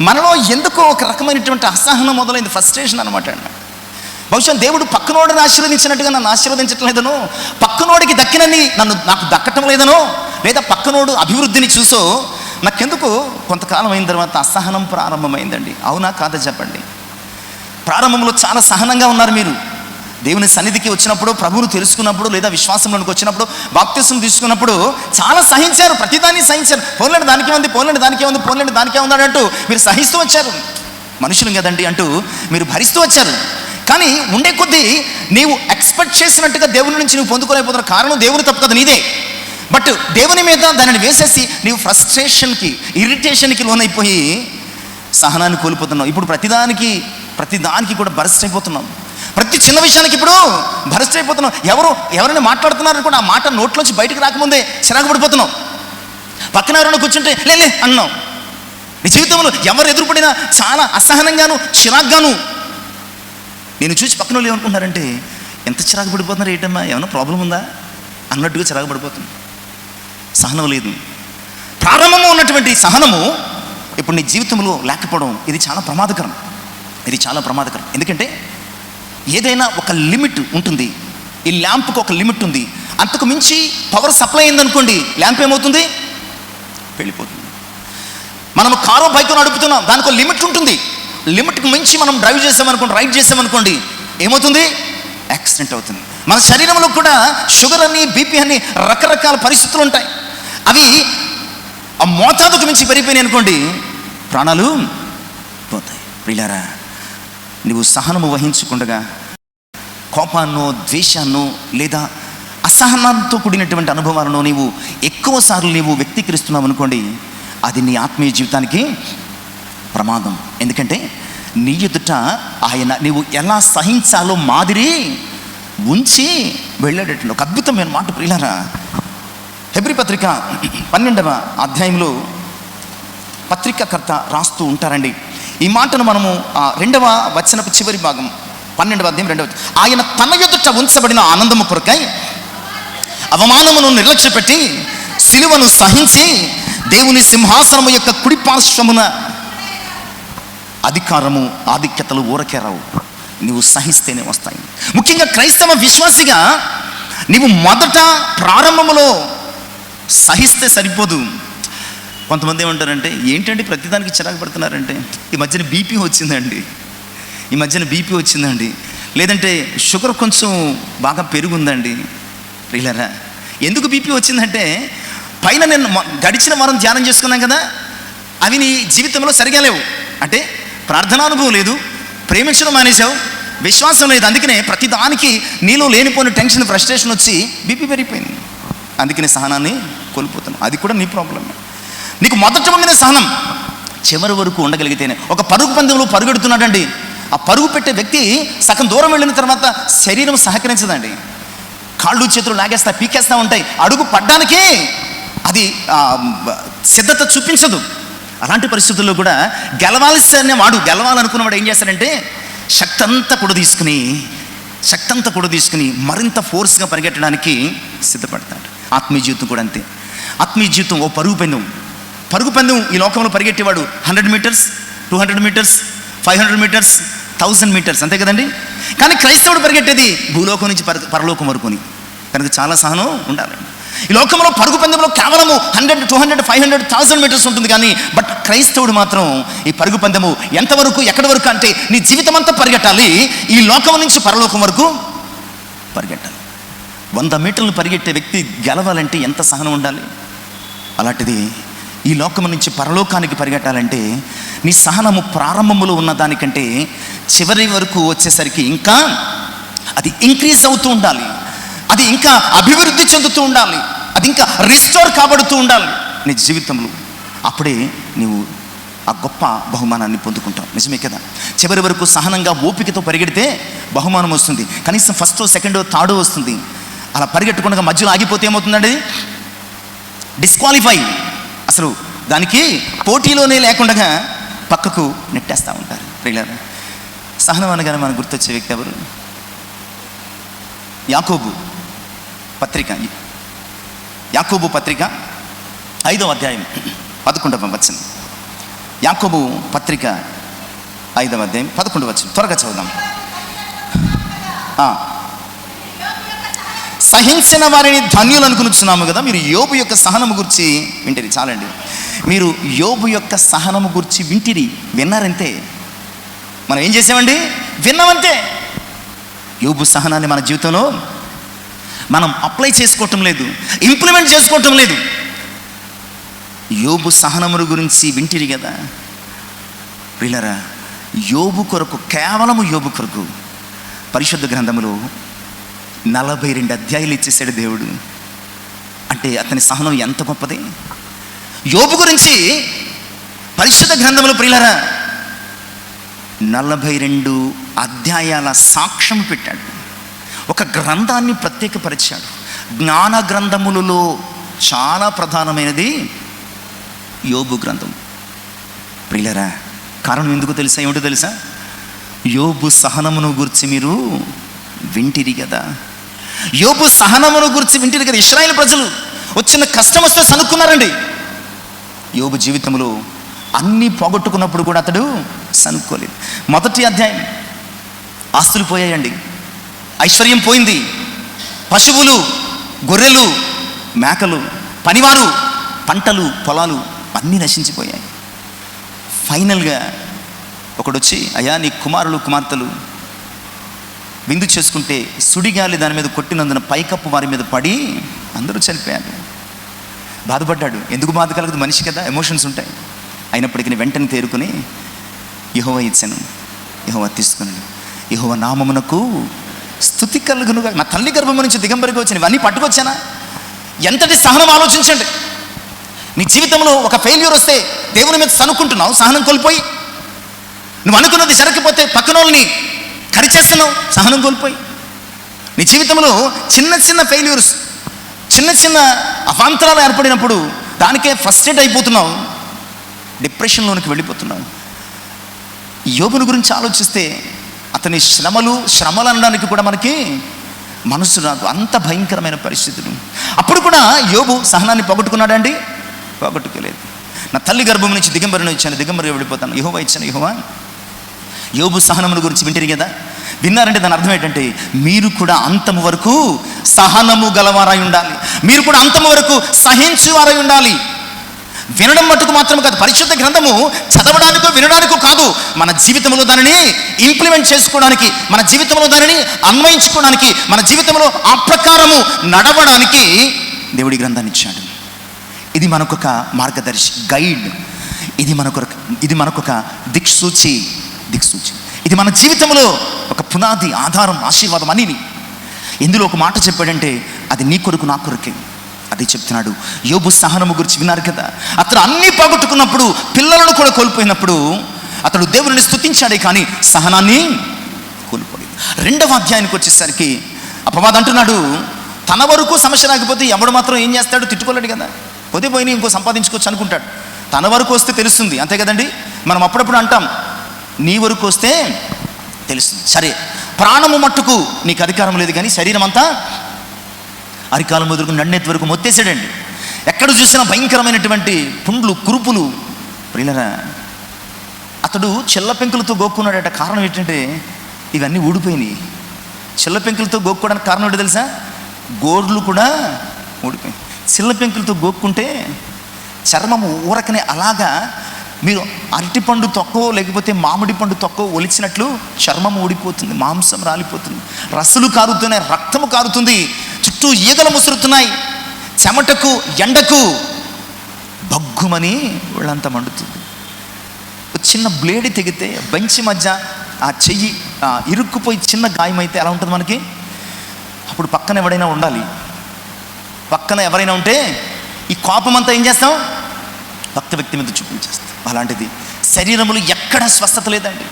మనలో ఎందుకో ఒక రకమైనటువంటి అసహనం మొదలైంది, ఫ్రస్ట్రేషన్ అనమాట. బహుశా దేవుడు పక్కనోడిని ఆశీర్వదించినట్టుగా నన్ను ఆశీర్వదించట్లేదనో, పక్కనోడికి దక్కినని నాకు దక్కటం లేదనో, లేదా పక్కనోడు అభివృద్ధిని చూసో నాకెందుకు కొంతకాలం అయిన తర్వాత అసహనం ప్రారంభమైందండి. అవునా కాదా చెప్పండి? ప్రారంభంలో చాలా సహనంగా ఉన్నారు మీరు. దేవుని సన్నిధికి వచ్చినప్పుడు, ప్రభువును తెలుసుకున్నప్పుడు, లేదా విశ్వాసంలోనికి వచ్చినప్పుడు, బాప్తిసం తీసుకున్నప్పుడు చాలా సహించారు, ప్రతిదాన్ని సహించారు. పోన్లేండి దానికే ఉంది, పోన్లేండి దానికే ఉంది, పోన్లేండి దానికే ఉంది అంటూ మీరు సహిస్తూ వచ్చారు. మనుషులు కదండి అంటూ మీరు భరిస్తూ వచ్చారు. కానీ ఉండే కొద్దీ నీవు ఎక్స్పెక్ట్ చేసినట్టుగా దేవుని నుంచి నువ్వు పొందుకోలేకపోతున్న కారణం దేవుని తప్పు కదా, నీదే. బట్ దేవుని మీద దానిని వేసేసి నీవు ఫ్రస్ట్రేషన్కి, ఇరిటేషన్కి లోనైపోయి సహనాన్ని కోల్పోతున్నావు. ఇప్పుడు ప్రతిదానికి కూడా బరస్ట్ అయిపోతున్నాం. ప్రతి చిన్న విషయానికి ఇప్పుడు బరస్ట్ అయిపోతున్నాం. ఎవరైనా మాట్లాడుతున్నారు కూడా ఆ మాట నోట్లోంచి బయటకు రాకముందే చిరాకు పడిపోతున్నాం. పక్కన ఎవరైనా కూర్చుంటే లే అన్నాం. నీ జీవితంలో ఎవరు ఎదురుపడినా చాలా అసహనంగాను చిరాగ్గాను. నేను చూసి పక్కన వాళ్ళు ఏమనుకుంటున్నారంటే, ఎంత చిరాకు పడిపోతున్నారు ఏంటమ్మా, ఏమైనా ప్రాబ్లం ఉందా అన్నట్టుగా చిరాకు పడిపోతుంది. సహనం లేదు. ప్రారంభంలో ఉన్నటువంటి సహనము ఇప్పుడు నీ జీవితంలో లేకపోవడం ఇది చాలా ప్రమాదకరం. ఎందుకంటే ఏదైనా ఒక లిమిట్ ఉంటుంది. ఈ ల్యాంప్కి ఒక లిమిట్ ఉంది. అంతకు మించి పవర్ సప్లై అయిందనుకోండి, ల్యాంప్ ఏమవుతుంది? వెళ్ళిపోతుంది. మనం కారో బైక్ నడుపుతున్నాం, దానికి ఒక లిమిట్ ఉంటుంది. లిమిట్కి మించి మనం డ్రైవ్ చేసామనుకోండి, రైడ్ చేసామనుకోండి, ఏమవుతుంది? యాక్సిడెంట్ అవుతుంది. మన శరీరంలో కూడా షుగర్ అని, బీపీ అని రకరకాల పరిస్థితులు ఉంటాయి. అవి ఆ మోతాదుకు మించి పెరిగిపోయినాయి అనుకోండి, ప్రాణాలు పోతాయి. ప్రియులారా, నువ్వు సహనము వహించకుండా కోపాన్నో, ద్వేషాన్నో, లేదా అసహనంతో కూడినటువంటి అనుభవాలను నీవు ఎక్కువసార్లు నీవు వ్యక్తీకరిస్తున్నావు అనుకోండి, అది నీ ఆత్మీయ జీవితానికి ప్రమాదం. ఎందుకంటే నీ ఎదుట ఆయన నీవు ఎలా సహించాలో మాదిరి ఉంచి వెళ్ళేటట్లు ఒక అద్భుతమైన మాట. ప్రియులారా, హెబ్రీ పత్రిక 12వ అధ్యాయంలో పత్రికాకర్త రాస్తూ ఉంటారండి, ఈ మాటను మనము 2వ వచనపు చివరి భాగం 12వ అధ్యాయం 2వ వచనం. ఆయన తన ఎదుట ఉంచబడిన ఆనందము కొరకై అవమానమును నిర్లక్ష్యపెట్టి సిలువను సహించి దేవుని సింహాసనము యొక్క కుడి పార్శ్వమున అధికారము ఆధిక్యతలు ఊరకే రావు, నీవు సహిస్తేనే వస్తాయి. ముఖ్యంగా క్రైస్తవ విశ్వాసిగా నీవు మొదట ప్రారంభములో సహిస్తే సరిపోదు. కొంతమంది ఏమంటారంటే, ఏంటంటే ప్రతిదానికి చిరాకు పడుతున్నారంటే, ఈ మధ్యన బీపీ వచ్చిందండి, లేదంటే షుగర్ కొంచెం బాగా పెరుగుందండి. రీలరా, ఎందుకు బీపీ వచ్చిందంటే, పైన నేను గడిచిన వారం ధ్యానం చేసుకున్నాం కదా, అవి నీ జీవితంలో సరిగా లేవు. అంటే ప్రార్థనానుభవం లేదు, ప్రేమించడం మానేశావు, విశ్వాసం లేదు. అందుకనే ప్రతిదానికి నీలో లేనిపోయిన టెన్షన్, ఫ్రస్ట్రేషన్ వచ్చి బీపీ పెరిగిపోయింది. అందుకనే సహనాన్ని కోల్పోతున్నావు. అది కూడా నీ ప్రాబ్లమే. నీకు మొదట ఉండిన సహనం చివరి వరకు ఉండగలిగితేనే. ఒక పరుగు పందెంలో పరుగెడుతున్నాడండి, ఆ పరుగు పెట్టే వ్యక్తి సగం దూరం వెళ్ళిన తర్వాత శరీరం సహకరించదండి, కాళ్ళు చేతులు లాగేస్తా, పీకేస్తూ ఉంటాయి, అడుగు పడ్డానికే అది సిద్ధత చూపించదు. అలాంటి పరిస్థితుల్లో కూడా గెలవాలనుకున్నవాడు ఏం చేస్తాడంటే శక్తి అంతా కూడా తీసుకుని మరింత ఫోర్స్గా పరిగెట్టడానికి సిద్ధపడతాడు. ఆత్మీయ జీవితం కూడా అంతే. ఆత్మీయ జీవితం ఓ పరుగు పందెం. ఈ లోకంలో పరిగెట్టేవాడు 100 మీటర్స్, 200 మీటర్స్, 500 మీటర్స్, 1000 మీటర్స్, అంతే కదండి. కానీ క్రైస్తవుడు పరిగెట్టేది భూలోకం నుంచి పరలోకం వరకుని. కనుక చాలా సహనం ఉండాలి. ఈ లోకంలో పరుగు పందెంలో కేవలము 100, 200, 500, 1000 మీటర్స్ ఉంటుంది. కానీ బట్ క్రైస్తవుడు మాత్రం ఈ పరుగు పందెము ఎంతవరకు, ఎక్కడి వరకు అంటే నీ జీవితం అంతా పరిగెట్టాలి. ఈ లోకం నుంచి పరలోకం వరకు పరిగెట్టాలి. 100 మీటర్లు పరిగెట్టే వ్యక్తి గెలవాలంటే ఎంత సహనం ఉండాలి. అలాంటిది ఈ లోకం నుంచి పరలోకానికి పరిగెట్టాలంటే నీ సహనము ప్రారంభములో ఉన్న దానికంటే చివరి వరకు వచ్చేసరికి ఇంకా అది ఇంక్రీజ్ అవుతూ ఉండాలి, అది ఇంకా అభివృద్ధి చెందుతూ ఉండాలి, అది ఇంకా రిస్టోర్ కాబడుతూ ఉండాలి నీ జీవితంలో. అప్పుడే నీవు ఆ గొప్ప బహుమానాన్ని పొందుకుంటావు. నిజమే కదా. చివరి వరకు సహనంగా ఓపికతో పరిగెడితే బహుమానం వస్తుంది. కనీసం ఫస్టో, సెకండో, థర్డో వస్తుంది. అలా పరిగెట్టకుండా మధ్యలో ఆగిపోతే ఏమవుతుందండి? డిస్క్వాలిఫై. అసలు దానికి పోటీలోనే లేకుండా పక్కకు నెట్టేస్తూ ఉంటారు. ప్రియులారా, సహనం అనగానే మనకు గుర్తొచ్చే వ్యక్తి ఎవరు? యాకోబు పత్రిక 5వ అధ్యాయం 11వ వచనం. యాకోబు పత్రిక 5వ అధ్యాయం 11వ వచనం. త్వరగా చదువుదాం. సహించిన వారిని ధన్యులు అనుకునిచున్నాము కదా. మీరు యోబు యొక్క సహనము గురించి వింటిరి. చాలండి, మీరు యోబు యొక్క సహనము గురించి విన్నారంతే. మనం ఏం చేసామండి? విన్నామంతే. యోబు సహనాన్ని మన జీవితంలో మనం అప్లై చేసుకోవటం లేదు, ఇంప్లిమెంట్ చేసుకోవటం లేదు. యోబు సహనముల గురించి వింటిరి కదా. ప్రియులారా, కేవలము యోబు కొరకు పరిశుద్ధ గ్రంథములో 42 అధ్యాయులు ఇచ్చేసాడు దేవుడు. అంటే అతని సహనం ఎంత గొప్పది. యోబు గురించి పరిశుద్ధ గ్రంథములో ప్రియులారా 42 అధ్యాయాల సాక్ష్యం పెట్టాడు. ఒక గ్రంథాన్ని ప్రత్యేకపరిచాడు. జ్ఞాన గ్రంథములలో చాలా ప్రధానమైనది యోబు గ్రంథం. ప్రియులారా, కారణం ఎందుకు తెలుసా? ఏమిటో తెలుసా? యోబు సహనమును గురించి మీరు వింటిరి కదా. యోబు సహనమును గురించి వింటిరి కదా. ఇశ్రాయేలు ప్రజలు వచ్చిన కష్టం వస్తే సనుక్కున్నారండి. యోబు జీవితంలో అన్నీ పోగొట్టుకున్నప్పుడు కూడా అతడు సనుక్కోలేదు. మొదటి అధ్యాయం ఆస్తులు పోయాయండి, ఐశ్వర్యం పోయింది, పశువులు, గొర్రెలు, మేకలు, పనివారు, పంటలు, పొలాలు అన్నీ నశించిపోయాయి. ఫైనల్గా ఒకడొచ్చి, అయ్యా నీ కుమారులు కుమార్తెలు విందు చేసుకుంటే సుడిగాలి దాని మీద కొట్టినందున పైకప్పు వారి మీద పడి అందరూ చనిపోయారు. బాధపడ్డాడు. ఎందుకు బాధ కలగదు? మనిషి కదా, ఎమోషన్స్ ఉంటాయి. అయినప్పటికీ వెంటనే తేరుకుని యెహోవా ఇచ్చాను, యెహోవా తీసుకున్నాడు, యెహోవా నామమునకు స్తుతి కలుగునుగా. నా తల్లి గర్భము నుంచి దిగంబరిగా వచ్చాను, ఇవన్నీ పట్టుకొచ్చానా? ఎంతటి సహనం ఆలోచించండి. నీ జీవితంలో ఒక ఫెయిల్యూర్ వస్తే దేవుని మీద సనుక్కుంటున్నావు, సహనం కోల్పోయి. నువ్వు అనుకున్నది జరగకపోతే పక్కన వాళ్ళని కరిచేస్తున్నావు, సహనం కోల్పోయి. నీ జీవితంలో చిన్న చిన్న ఫెయిల్యూర్స్, చిన్న చిన్న అవాంతరాలు ఏర్పడినప్పుడు దానికే ఫ్రస్ట్రేట్ అయిపోతున్నావు, డిప్రెషన్లోనికి వెళ్ళిపోతున్నావు. యోబుని గురించి ఆలోచిస్తే అతని శ్రమలు అనడానికి కూడా మనకి మనసు రాదు, అంత భయంకరమైన పరిస్థితులు. అప్పుడు కూడా యోబు సహనాన్ని పోగొట్టుకున్నాడండి? పోగొట్టుకోలేదు. నా తల్లి గర్భం నుంచి దిగంబరిని ఇచ్చాను, దిగంబరిగా వెళ్ళిపోతాను, యెహోవా ఇచ్చాను యెహోవా. యోబు సహనమును గురించి వింటారు కదా, విన్నారంటే దాని అర్థం ఏంటంటే మీరు కూడా అంతము వరకు సహనము గలవారై ఉండాలి, మీరు కూడా అంతము వరకు సహించువారై ఉండాలి. వినడం మట్టుకు మాత్రం కాదు, పరిశుద్ధ గ్రంథము చదవడానికో వినడానికో కాదు, మన జీవితంలో దానిని ఇంప్లిమెంట్ చేసుకోవడానికి, మన జీవితంలో దానిని అన్వయించుకోవడానికి, మన జీవితంలో ఆ ప్రకారము నడవడానికి దేవుడి గ్రంథాన్ని ఇచ్చాడు. ఇది మనకొక మార్గదర్శి, గైడ్. ఇది మనకొక దిక్సూచి. ఇది మన జీవితంలో ఒక పునాది, ఆధారం, ఆశీర్వాదం అని. ఇందులో ఒక మాట చెప్పాడంటే అది నీ కొరకు నా కొరకే. అది చెప్తున్నాడు. యోబు సహనము గురించి విన్నారు కదా. అతడు అన్నీ పోగొట్టుకున్నప్పుడు, పిల్లలను కూడా కోల్పోయినప్పుడు అతడు దేవుని స్తుతించాడే కానీ సహనాన్ని కోల్పోలేదు. 2వ అధ్యాయానికి వచ్చేసరికి అపవాది అంటున్నాడు, తన వరకు సమస్య రాకపోతే ఎవడు మాత్రం ఏం చేస్తాడు? తిట్టుకోలేడు కదా. పోయినా ఇంకో సంపాదించుకోవచ్చు అనుకుంటాడు. తన వరకు వస్తే తెలుస్తుంది, అంతే కదండి. మనం అప్పుడప్పుడు అంటాం, నీ వరకు వస్తే తెలుస్తుంది. సరే, ప్రాణము మట్టుకు నీకు అధికారం లేదు కానీ శరీరం అంతా అరికాలం మొదలుకు నన్నెత్తి వరకు మొత్తేసాడండి. ఎక్కడ చూసినా భయంకరమైనటువంటి పుండ్లు, కురుపులు. ప్రియులరా, అతడు చెల్ల పెంకులతో గోక్కున్నాడట. కారణం ఏంటంటే ఇవన్నీ ఊడిపోయినాయి. చెల్ల పెంకులతో గోక్కోవడానికి కారణం ఏంటో తెలుసా? గోర్లు కూడా ఊడిపోయి. చిల్ల పెంకులతో గోక్కుంటే చర్మము ఊరకనే అలాగా మీరు అరటిపండు తొక్కో లేకపోతే మామిడి పండు తొక్కో ఒలిచినట్లు చర్మం ఊడిపోతుంది, మాంసం రాలిపోతుంది, రస్సులు కారుతున్నాయి, రక్తము కారుతుంది, చుట్టూ ఈగలు ముసురుతున్నాయి, చెమటకు ఎండకు బగ్గుమని వాళ్ళంతా మండుతుంది. చిన్న బ్లేడ్ తెగితే బెంచి మధ్య ఆ చెయ్యి ఇరుక్కుపోయి చిన్న గాయమైతే ఎలా ఉంటుంది మనకి? అప్పుడు పక్కన ఎవరైనా ఉండాలి. పక్కన ఎవరైనా ఉంటే ఈ కోపం అంతా ఏం చేస్తాం? పక్క వ్యక్తి మీద చూపించేస్తాం. అలాంటిది శరీరములు ఎక్కడ స్వస్థత లేదండి.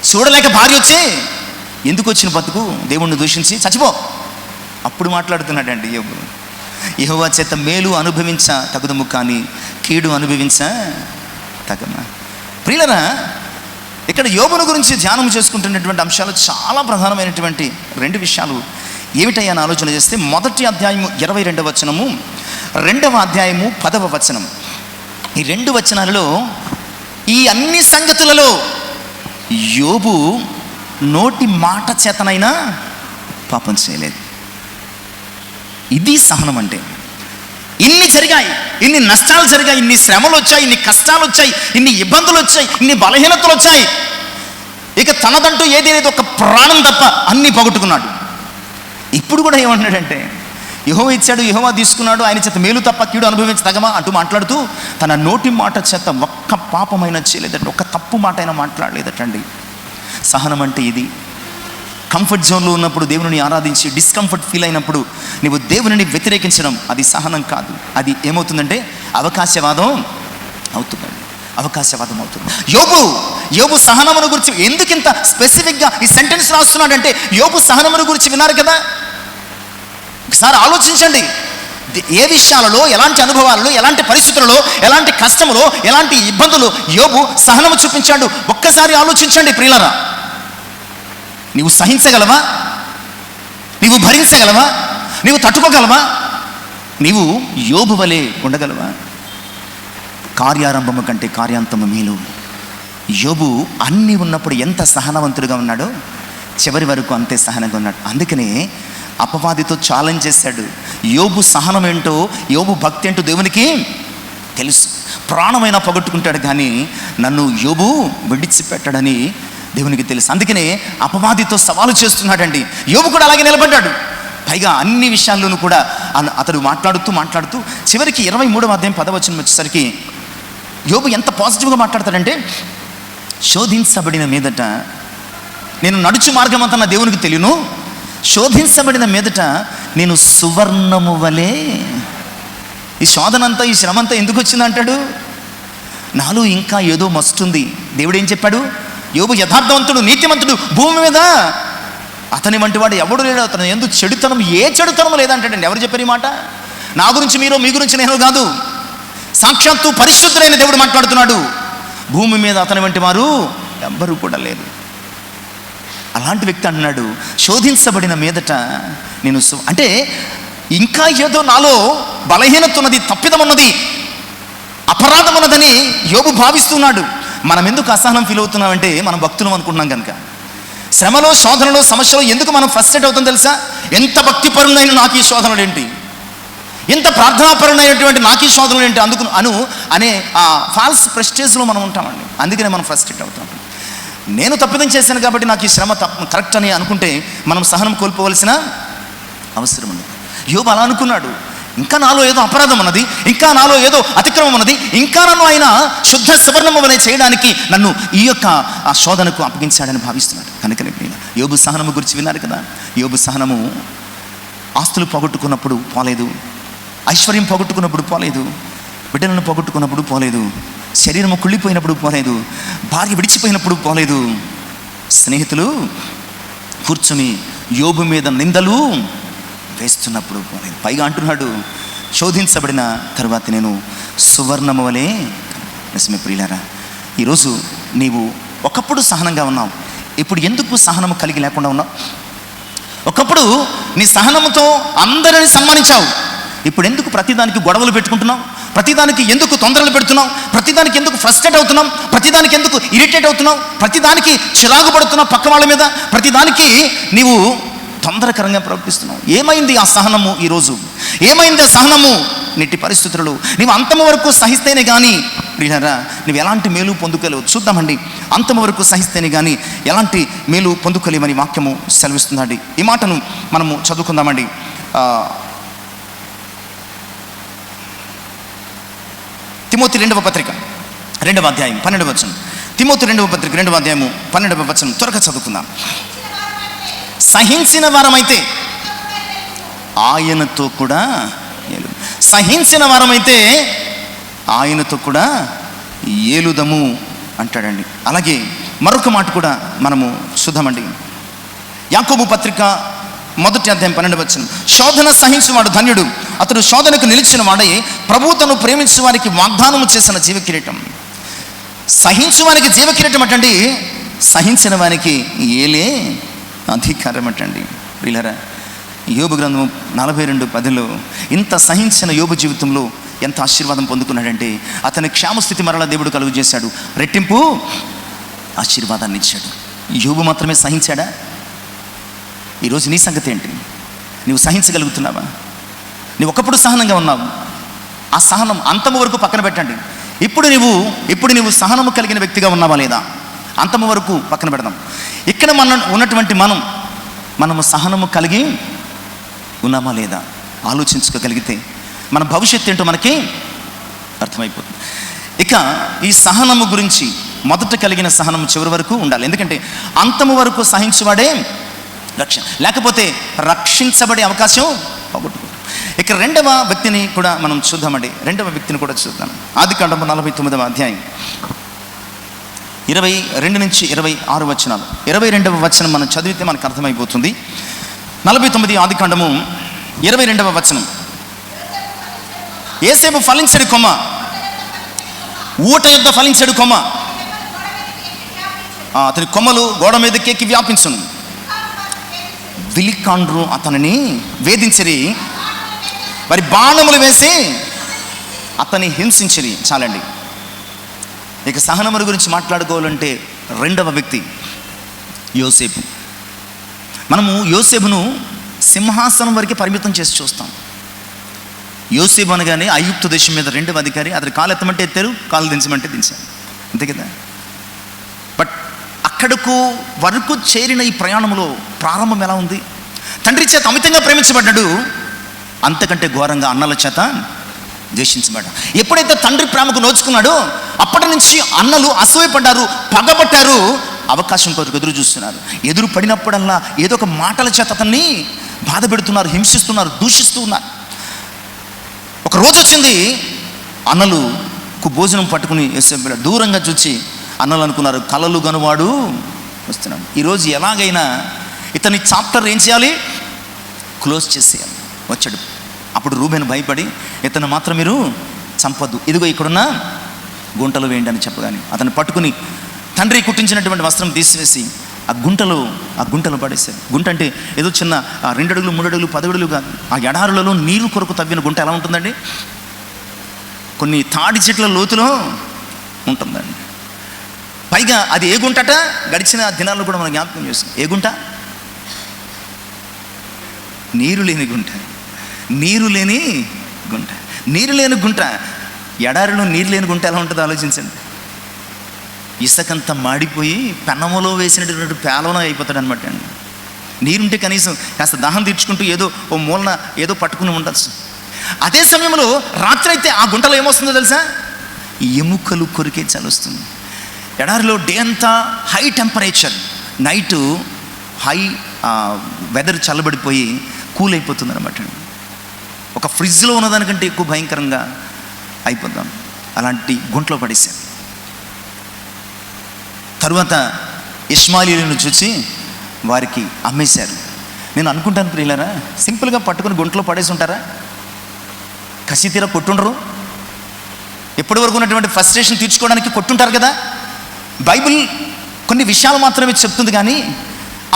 చూడలేక భార్య వచ్చి ఎందుకు వచ్చిన బతుకు, దేవుణ్ణి దూషించి చచ్చిపో, అప్పుడు మాట్లాడుతున్నాడండి యోబు. యెహోవా చేత మేలు అనుభవించ తగుదము కానీ కీడు అనుభవించ తగమా. ప్రియులరా, ఇక్కడ యోబును గురించి ధ్యానం చేసుకుంటున్నటువంటి అంశాలు చాలా ప్రధానమైనటువంటి 2 విషయాలు ఏమిటయ్యా అని ఆలోచన చేస్తే, మొదటి అధ్యాయము 22వ వచనము, 2వ అధ్యాయము 10వ వచనం. ఈ 2 వచనాలలో ఈ అన్ని సంగతులలో యోబు నోటి మాట చేతనైనా పాపం చేయలేదు. ఇది సహనం అంటే. ఇన్ని జరిగాయి, ఇన్ని నష్టాలు జరిగాయి, ఇన్ని శ్రమలు వచ్చాయి, ఇన్ని కష్టాలు వచ్చాయి, ఇన్ని ఇబ్బందులు వచ్చాయి, ఇన్ని బలహీనతలు వచ్చాయి. ఇక తనదంటూ ఏది లేదు, ఒక ప్రాణం తప్ప అన్నీ పోగొట్టుకున్నాడు. ఇప్పుడు కూడా ఏమంటున్నాడంటే, యెహోవా ఇచ్చాడు, యెహోవా తీసుకున్నాడు, ఆయన చేత మేలు తప్ప కీడు అనుభవించదగమా అంటూ మాట్లాడుతూ తన నోటి మాట చేత ఒక్క పాపమైనా చేయలేదండి, ఒక్క తప్పు మాట అయినా మాట్లాడలేదటండి. సహనం అంటే ఇది. కంఫర్ట్ జోన్లో ఉన్నప్పుడు దేవుని ఆరాధించి డిస్కంఫర్ట్ ఫీల్ అయినప్పుడు నువ్వు దేవుని వ్యతిరేకించడం అది సహనం కాదు. అది ఏమవుతుందంటే అవకాశవాదం అవుతుందండి, అవకాశవాదం అవుతుంది. యోబు సహనమును గురించి ఎందుకింత స్పెసిఫిక్గా ఈ సెంటెన్స్ రాస్తున్నాడంటే, యోబు సహనమును గురించి విన్నారు కదా. ఒకసారి ఆలోచించండి, ఏ విషయాలలో, ఎలాంటి అనుభవాలలో, ఎలాంటి పరిస్థితులలో, ఎలాంటి కష్టములో, ఎలాంటి ఇబ్బందులు యోబు సహనము చూపించాడు. ఒక్కసారి ఆలోచించండి ప్రియులరా. నీవు సహించగలవా? నీవు భరించగలవా? నీవు తట్టుకోగలవా? నీవు యోబు వలె ఉండగలవా? కార్యారంభము కంటే కార్యాంతము మేలు. యోబు అన్నీ ఉన్నప్పుడు ఎంత సహనవంతుడిగా ఉన్నాడో చివరి వరకు అంతే సహనంగా ఉన్నాడు. అందుకనే అపవాదితో ఛాలెంజ్ చేశాడు. యోబు సహనం ఏంటో, యోబు భక్తి ఏంటో దేవునికి తెలుసు. ప్రాణమైనా పొగట్టుకుంటాడు కానీ నన్ను యోబు విడిచిపెట్టాడని దేవునికి తెలుసు. అందుకనే అపవాదితో సవాలు చేస్తున్నాడండి. యోబు కూడా అలాగే నిలబడ్డాడు. పైగా అన్ని విషయాల్లోనూ కూడా అతడు మాట్లాడుతూ చివరికి 23వ అధ్యాయం 10వ వచనం వచ్చేసరికి యోబు ఎంత పాజిటివ్గా మాట్లాడతాడంటే, శోధించబడిన మీదట నేను నడుచు మార్గం అంతా నా దేవునికి తెలియను, శోధించబడిన మీదట నేను సువర్ణము వలె. ఈ శోధనంతా, ఈ శ్రమంతా ఎందుకు వచ్చిందంటాడు? నాలో ఇంకా ఏదో మస్తుంది. దేవుడు ఏం చెప్పాడు? యోబు యథార్థవంతుడు, నీతిమంతుడు, భూమి మీద అతని వంటి వాడు ఎవడు లేడు, అతను ఎందుకు చెడుతనం, ఏ చెడుతనం లేదంటాడండి. ఎవరు చెప్పారు ఈ మాట? నా గురించి మీరు, మీ గురించి నేను కాదు. సాక్షాత్తు పరిశుద్ధులైన దేవుడు మాట్లాడుతున్నాడు. భూమి మీద అతని వంటి వారు ఎవ్వరూ కూడా లేరు. అలాంటి వ్యక్తి అంటున్నాడు, శోధించబడిన మీదట నేను అంటే ఇంకా ఏదో నాలో బలహీనత ఉన్నది, తప్పిదం ఉన్నది, అపరాధం ఉన్నదని యోబు భావిస్తున్నాడు. మనం ఎందుకు అసహనం ఫీల్ అవుతున్నామంటే మనం భక్తులం అనుకుంటున్నాం కనుక. శ్రమలో, శోధనలో, సమస్యలో ఎందుకు మనం ఫ్రస్ట్రేట్ అవుతాం తెలుసా? ఎంత భక్తిపరునైన నాకు ఈ శోధనలు ఏంటి, ఎంత ప్రార్థనాపరునైనటువంటి నాకు ఈ శోధనలు ఏంటి అనే ఆ ఫాల్స్ ప్రెస్టేజ్లో మనం ఉంటామండి. అందుకనే మనం ఫ్రస్ట్రేట్ అవుతాం. నేను తప్పిదం చేశాను కాబట్టి నాకు ఈ శ్రమ కరెక్ట్ అని అనుకుంటే మనం సహనం కోల్పోవలసిన అవసరం ఉంది. యోబు అలా అనుకున్నాడు. ఇంకా నాలో ఏదో అపరాధం ఉన్నది, ఇంకా నాలో ఏదో అతిక్రమం ఉన్నది, ఇంకా నన్ను ఆయన శుద్ధ సువర్ణము వలె చేయడానికి నన్ను ఈ యొక్క ఆ శోధనకు అప్పగించాడని భావిస్తున్నాడు. కనుకనే యోబు సహనము గురించి విన్నారు కదా. యోబు సహనము ఆస్తులు పోగొట్టుకున్నప్పుడు పోలేదు, ఐశ్వర్యం పోగొట్టుకున్నప్పుడు పోలేదు, బిడ్డలను పోగొట్టుకున్నప్పుడు పోలేదు, శరీరము కుళ్ళిపోయినప్పుడు పోలేదు, భార్య విడిచిపోయినప్పుడు పోలేదు, స్నేహితులు కూర్చుని యోబు మీద నిందలు వేస్తున్నప్పుడు పోలేదు. పైగా అంటున్నాడు, శోధించబడిన తర్వాత నేను సువర్ణము వలె. నిజమే ప్రియులారా, ఈరోజు నీవు ఒకప్పుడు సహనంగా ఉన్నావు, ఇప్పుడు ఎందుకు సహనము కలిగి లేకుండా ఉన్నావు? ఒకప్పుడు నీ సహనముతో అందరిని సన్మానించావు, ఇప్పుడు ఎందుకు ప్రతిదానికి గొడవలు పెట్టుకుంటున్నావు? ప్రతిదానికి ఎందుకు తొందరలు పెడుతున్నావు? ప్రతిదానికి ఎందుకు ఫ్రస్ట్రేట్ అవుతున్నావు? ప్రతిదానికి ఎందుకు ఇరిటేట్ అవుతున్నావు? ప్రతిదానికి చిరాకు పడుతున్నావు పక్క వాళ్ళ మీద? ప్రతిదానికి నీవు తొందరకరంగా ప్రవర్తిస్తున్నావు. ఏమైంది ఆ సహనము ఈరోజు? ఏమైంది ఆ సహనము? నెట్టి పరిస్థితులు నీవు అంతము వరకు సహిస్తేనే కానీ ప్రియులారా నువ్వు ఎలాంటి మేలు పొందుకోలేవు. చూద్దామండి, అంతము వరకు సహిస్తేనే కానీ ఎలాంటి మేలు పొందుకోలేమని వాక్యము సెలవిస్తుందండి. ఈ మాటను మనము చదువుకుందామండి. తిమోతి 2వ పత్రిక 2వ అధ్యాయం 12వ వచనం. తిమోతి 2వ పత్రిక 2వ అధ్యాయము 12వ వచనం త్వరగా చదువుకుందాం. సహించిన వారమైతే ఆయనతో కూడా సహించిన వారమైతే ఆయనతో కూడా ఏలుదము అంటాడండి. అలాగే మరొక మాట కూడా మనము చూద్దామండి. యాకోబు పత్రిక 1వ అధ్యాయం 12వ వచనం. శోధన సహించువాడు ధన్యుడు, అతడు శోధనకు నిలిచిన వాడై ప్రభువు తను ప్రేమించు వారికి వాగ్దానము చేసిన జీవకిరీటం. సహించు వారికి జీవకిరీటం అటండి, సహించిన వారికి ఏలే అధికారం అటండి. ప్రియులారా, యోబు గ్రంథము 42:10లో ఇంత సహించిన యోబు జీవితంలో ఎంత ఆశీర్వాదం పొందుకున్నాడంటే అతని క్షేమస్థితి మరలా దేవుడు కలుగు చేశాడు, రెట్టింపు ఆశీర్వాదాన్ని ఇచ్చాడు. యోబు మాత్రమే సహించాడా? ఈరోజు నీ సంగతి ఏంటి? నువ్వు సహించగలుగుతున్నావా? నువ్వు ఒకప్పుడు సహనంగా ఉన్నావు, ఆ సహనం అంతము వరకు పక్కన పెట్టండి. ఇప్పుడు నువ్వు సహనము కలిగిన వ్యక్తిగా ఉన్నావా లేదా? అంతము వరకు పక్కన పెడదాం. ఇక్కడ ఉన్నటువంటి మనము సహనము కలిగి ఉన్నామా లేదా ఆలోచించుకోగలిగితే మన భవిష్యత్తు ఏంటో మనకి అర్థమైపోతుంది. ఇక ఈ సహనము గురించి మొదట కలిగిన సహనము చివరి వరకు ఉండాలి. ఎందుకంటే అంతము వరకు సహించువాడే రక్షణ, లేకపోతే రక్షించబడే అవకాశం పోగొట్టుకుంటాం. ఇక రెండవ వ్యక్తిని కూడా మనం చూద్దామండి. రెండవ వ్యక్తిని కూడా చూద్దాం. ఆదికాండము 49వ అధ్యాయం 22 నుంచి 26 వచనాలు. 22వ వచనం మనం చదివితే మనకు అర్థమైపోతుంది. 49 ఆదికాండము 22వ వచనం. యోసేపు ఫలించడు కొమ్మ, ఊట యుద్ధ ఫలించడు కొమ్మ, అతని కొమ్మలు గోడ మీదకి వ్యాపించును. విలికాండ్రు అతనిని వేధించిరి, వారి బాణములు వేసి అతన్ని హింసించిరి. చాలండి. ఇక సహనముల గురించి మాట్లాడుకోవాలంటే రెండవ వ్యక్తి యోసేపు. మనము యోసేపును సింహాసనం వరకు పరిమితం చేసి చూస్తాం. యోసేపు అనగానే ఐగుప్తు దేశం మీద 2వ అధికారి, అతని కాలు ఎత్తమంటే ఎత్తారు, కాలు దించమంటే దించారు, అంతే కదా. బట్ అక్కడకు వరకు చేరిన ఈ ప్రయాణంలో ప్రారంభం ఎలా ఉంది? తండ్రి చేత అమితంగా ప్రేమించబడ్డాడు, అంతకంటే ఘోరంగా అన్నల చేత ద్వేషించబడ్డాడు. ఎప్పుడైతే తండ్రి ప్రేమకు నోచుకున్నాడో అప్పటి నుంచి అన్నలు అసూయపడ్డారు, పగబట్టారు, అవకాశం కొరకు ఎదురు చూస్తున్నారు. ఎదురు పడినప్పుడల్లా ఏదో ఒక మాటల చేత అతన్ని బాధ పెడుతున్నారు, హింసిస్తున్నారు, దూషిస్తూ ఉన్నారు. ఒక రోజు వచ్చింది, అన్నలుకు భోజనం పట్టుకుని యోసేపు దూరంగా చూచి అన్నలు అనుకున్నారు, కలలు గనువాడు వస్తున్నాడు. ఈరోజు ఎలాగైనా ఇతని చాప్టర్ ఏం చేయాలి? క్లోజ్ చేసేయాలి. వచ్చాడు. అప్పుడు రూబేను భయపడి, ఇతను మాత్రం మీరు చంపొద్దు, ఇదిగో ఇక్కడున్న గుంటలు వేయండి అని చెప్పగానే అతను పట్టుకుని తండ్రి కుట్టించినటువంటి వస్త్రం తీసివేసి ఆ గుంటలో పడేశారు. గుంట అంటే ఏదో చిన్న 2 అడుగులు 3 అడుగులు 10 అడుగులు కాదు. ఆ ఎడారులలో నీరు కొరకు తవ్విన గుంట ఎలా ఉంటుందండి? కొన్ని తాడి చెట్ల లోతులో ఉంటుందండి. పైగా అది ఏ గుంటట? గడిచిన దినాల్లో కూడా మనం జ్ఞాపకం చేస్తాం. ఏ గుంట? నీరు లేని గుంట. నీరు లేని గుంట. నీరు లేని గుంట. ఎడారిలో నీరు లేని గుంట ఎలా ఉంటుందో ఆలోచించండి. ఇసుకంతా మాడిపోయి పెన్నములో వేసినటువంటి పేలవన అయిపోతాడు అనమాట అండి. నీరుంటే కనీసం కాస్త దాహం తీర్చుకుంటూ ఏదో ఓ మూలన ఏదో పట్టుకుని ఉండొచ్చు. అదే సమయంలో రాత్రి అయితే ఆ గుంటలో ఏమొస్తుందో తెలుసా? ఎముకలు కొరికే చలుస్తుంది. ఎడారిలో డే అంతా high temperature, night high weather చల్లబడిపోయి కూల్ అయిపోతుంది అనమాట. ఒక ఫ్రిడ్జ్లో ఉన్నదానికంటే ఎక్కువ భయంకరంగా అయిపోతాం. అలాంటి గుంటలో పడేశారు. తరువాత ఇష్మాయిలీయులను చూసి వారికి అమ్మేశారు. నేను అనుకుంటాను ప్రియులారా, సింపుల్గా పట్టుకుని గుంటలో పడేసి ఉంటారా? కసి తీర కొట్టుండరు. ఎప్పటి వరకు ఉన్నటువంటి ఫ్రస్ట్రేషన్ తీర్చుకోవడానికి కొట్టుంటారు కదా. బైబిల్ కొన్ని విషయాలు మాత్రమే చెప్తుంది, కానీ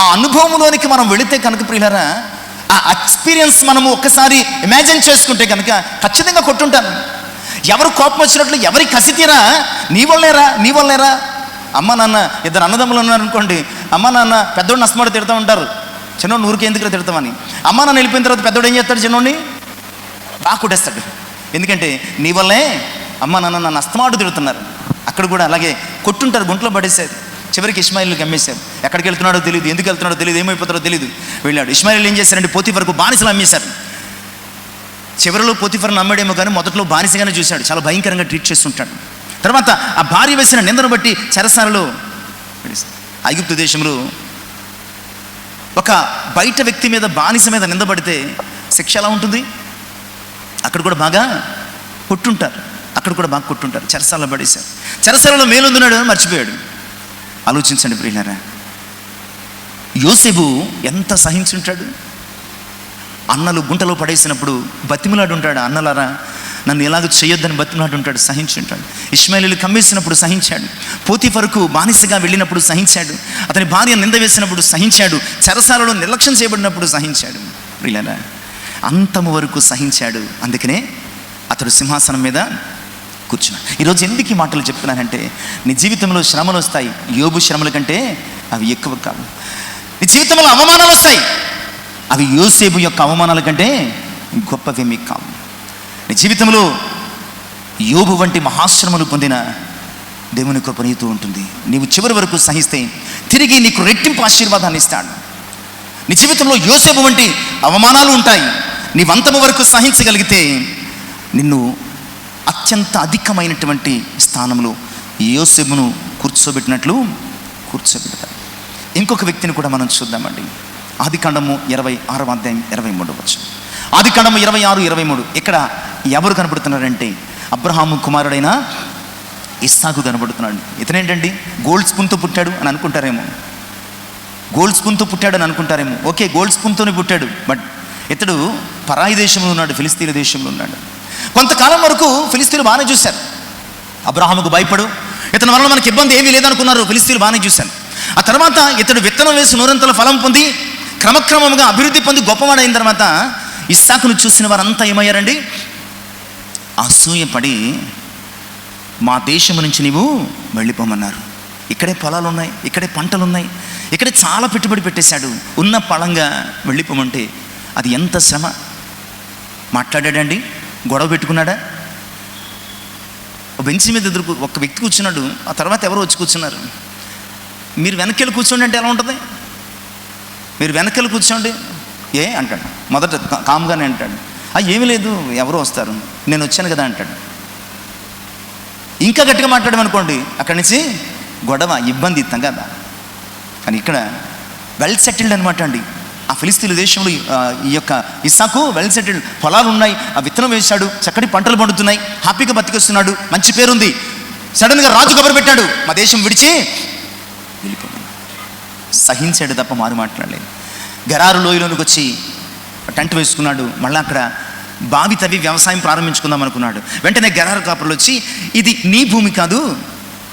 ఆ అనుభవంలోనికి మనం వెళితే కనుక ప్రియులారా, ఆ ఎక్స్పీరియన్స్ మనము ఒక్కసారి ఇమాజిన్ చేసుకుంటే కనుక ఖచ్చితంగా కొట్టుంటాను. ఎవరు కోపం వచ్చినట్లు, ఎవరి కసి తీరా నీ వల్లేరా. అమ్మ నాన్న 2 అన్నదమ్ములు ఉన్నారనుకోండి, అమ్మ నాన్న పెద్దోడిని అస్తమాడు తిడతా ఉంటారు, చిన్నోడిని ఊరికి ఎందుకు తిడతామని. అమ్మ నాన్న వెళ్ళిపోయిన తర్వాత పెద్దోడు ఏం చేస్తాడు? చిన్నోడిని బాగా కొట్టేస్తాడు. ఎందుకంటే నీ వల్లే అమ్మ నాన్న నన్ను అస్తమాడు తిడుతున్నారు. అక్కడ కూడా అలాగే కొట్టుంటారు, గుంటలో పడేశారు. చివరికి ఇష్మాయిల్కి అమ్మేశారు. ఎక్కడికి వెళ్తున్నాడో తెలియదు, ఎందుకు వెళ్తున్నాడో తెలియదు, ఏమైపోతాడో తెలియదు. వెళ్ళాడు. ఇష్మాయిల్ ఏం చేశారంటే పోతీఫరుకు బానిసలు అమ్మేశారు. చివరిలో పోతీఫరును అమ్మాడేమో కానీ మొదట్లో బానిసగానే చూశాడు. చాలా భయంకరంగా ట్రీట్ చేస్తుంటాడు. తర్వాత ఆ భార్య వేసిన నిందను బట్టి చెరసాలలో, ఐగుప్తు దేశంలో ఒక బయట వ్యక్తి మీద బానిస మీద నిందబడితే శిక్ష ఎలా ఉంటుంది? అక్కడ కూడా బాగా కొట్టుంటారు. చెరసాలలో పడేశారు. చెరసాలలో మేలుందున్నాడు అని మర్చిపోయాడు. ఆలోచించండి ప్రియులారా, యోసేపు ఎంత సహించుంటాడు. అన్నలు గుంటలో పడేసినప్పుడు బతిమలాడు ఉంటాడు, అన్నలారా నన్ను ఎలాగో చేయొద్దని బతిమలాడు ఉంటాడు, సహించుంటాడు. ఇష్మాయిలీలు కమ్మేసినప్పుడు సహించాడు. పోతీఫరుకు బానిసగా వెళ్ళినప్పుడు సహించాడు. అతని భార్య నింద వేసినప్పుడు సహించాడు. చెరసాలలో నిర్లక్ష్యం చేయబడినప్పుడు సహించాడు. ప్రియులారా, అంతము వరకు సహించాడు. అందుకనే అతడు సింహాసనం మీద కూర్చున్నాడు. ఈరోజు ఎందుకు ఈ మాటలు చెప్తున్నానంటే, నీ జీవితంలో శ్రమలు వస్తాయి. యోబు శ్రమల కంటే అవి ఎక్కువ కాదు. నీ జీవితంలో అవమానాలు వస్తాయి. అవి యోసేపు యొక్క అవమానాల కంటే గొప్పవేమీ కావు. నీ జీవితంలో యోబు వంటి మహాశ్రమలు పొందిన దేవుని కృప నీతో ఉంటుంది. నీవు చివరి వరకు సహిస్తే తిరిగి నీకు రెట్టింపు ఆశీర్వాదాన్ని ఇస్తాడు. నీ జీవితంలో యోసేపు వంటి అవమానాలు ఉంటాయి. నీవంతము వరకు సహించగలిగితే నిన్ను అత్యంత అధికమైనటువంటి స్థానంలో యోసేపును కూర్చోబెట్టినట్లు కూర్చోబెడతారు. ఇంకొక వ్యక్తిని కూడా మనం చూద్దామండి. ఆదికాండము 26వ అధ్యాయం 23వ వచనం. ఆదికాండము 26:23. ఇక్కడ ఎవరు కనబడుతున్నారంటే అబ్రహాము కుమారుడైన ఇస్సాకు కనబడుతున్నాడు. ఇతనేంటండి గోల్డ్ స్పూన్తో పుట్టాడు అని అనుకుంటారేమో. ఓకే, గోల్డ్ స్పూన్తోనే పుట్టాడు. బట్ ఇతడు పరాయి దేశంలో ఉన్నాడు, ఫిలిస్తీన్ల దేశంలో ఉన్నాడు. కొంతకాలం వరకు ఫిలిస్తీన్లు బాగానే చూశారు. అబ్రహాముకు భయపడు, ఇతని వలన మనకి ఇబ్బంది ఏమీ లేదనుకున్నారు. ఫిలిస్తీన్లు బాగానే చూశాను. ఆ తర్వాత ఇతడు విత్తనం వేసి 100 ఫలం పొంది క్రమక్రమంగా అభివృద్ధి పొంది గొప్పవాడైన తర్వాత ఇస్సాకును చూసిన వారంతా ఏమయ్యారండి? అసూయపడి మా దేశం నుంచి నీవు వెళ్ళిపోమన్నారు. ఇక్కడే పొలాలు ఉన్నాయి, ఇక్కడే పంటలు ఉన్నాయి, ఇక్కడే చాలా పెట్టుబడి పెట్టేశాడు. ఉన్న పళంగా వెళ్ళిపోమంటే అది ఎంత శ్రమ. మాట్లాడాడండి, గొడవ పెట్టుకున్నాడా? బెంచ్ మీద ఎదురు ఒక వ్యక్తి కూర్చున్నాడు. ఆ తర్వాత ఎవరు వచ్చి కూర్చున్నారు. మీరు వెనకెళ్ళి కూర్చోండి అంటే ఎలా ఉంటుంది? మీరు వెనకెళ్ళి కూర్చోండి ఏ అంటాడు. మొదట కామ్గానే అంటాడు, ఏమీ లేదు ఎవరో వస్తారు, నేను వచ్చాను కదా అంటాడు. ఇంకా గట్టిగా మాట్లాడమనుకోండి, అక్కడి నుంచి గొడవ, ఇబ్బంది ఇస్తాం కదా. కానీ ఇక్కడ వెల్ సెటిల్డ్ అనమాట అండి. ఆ ఫిలిస్తీన్ల దేశంలో ఈ యొక్క ఇస్సాకు వెల్ సెటిల్డ్, పొలాలు ఉన్నాయి, ఆ విత్తనం వేశాడు, చక్కటి పంటలు పండుతున్నాయి, హ్యాపీగా బతికొస్తున్నాడు, మంచి పేరుంది. సడన్గా రాజు కబురు పెట్టాడు, మా దేశం విడిచి వెళ్ళిపోయాడు. సహించాడు తప్ప మారు మాట్లాడలేదు. గెరారు లోయలోనికి వచ్చి టెంట్ వేసుకున్నాడు. మళ్ళీ అక్కడ బావి తవ్వి వ్యవసాయం ప్రారంభించుకుందాం అనుకున్నాడు. వెంటనే గెరారు కాపురులు వచ్చి, ఇది నీ భూమి కాదు,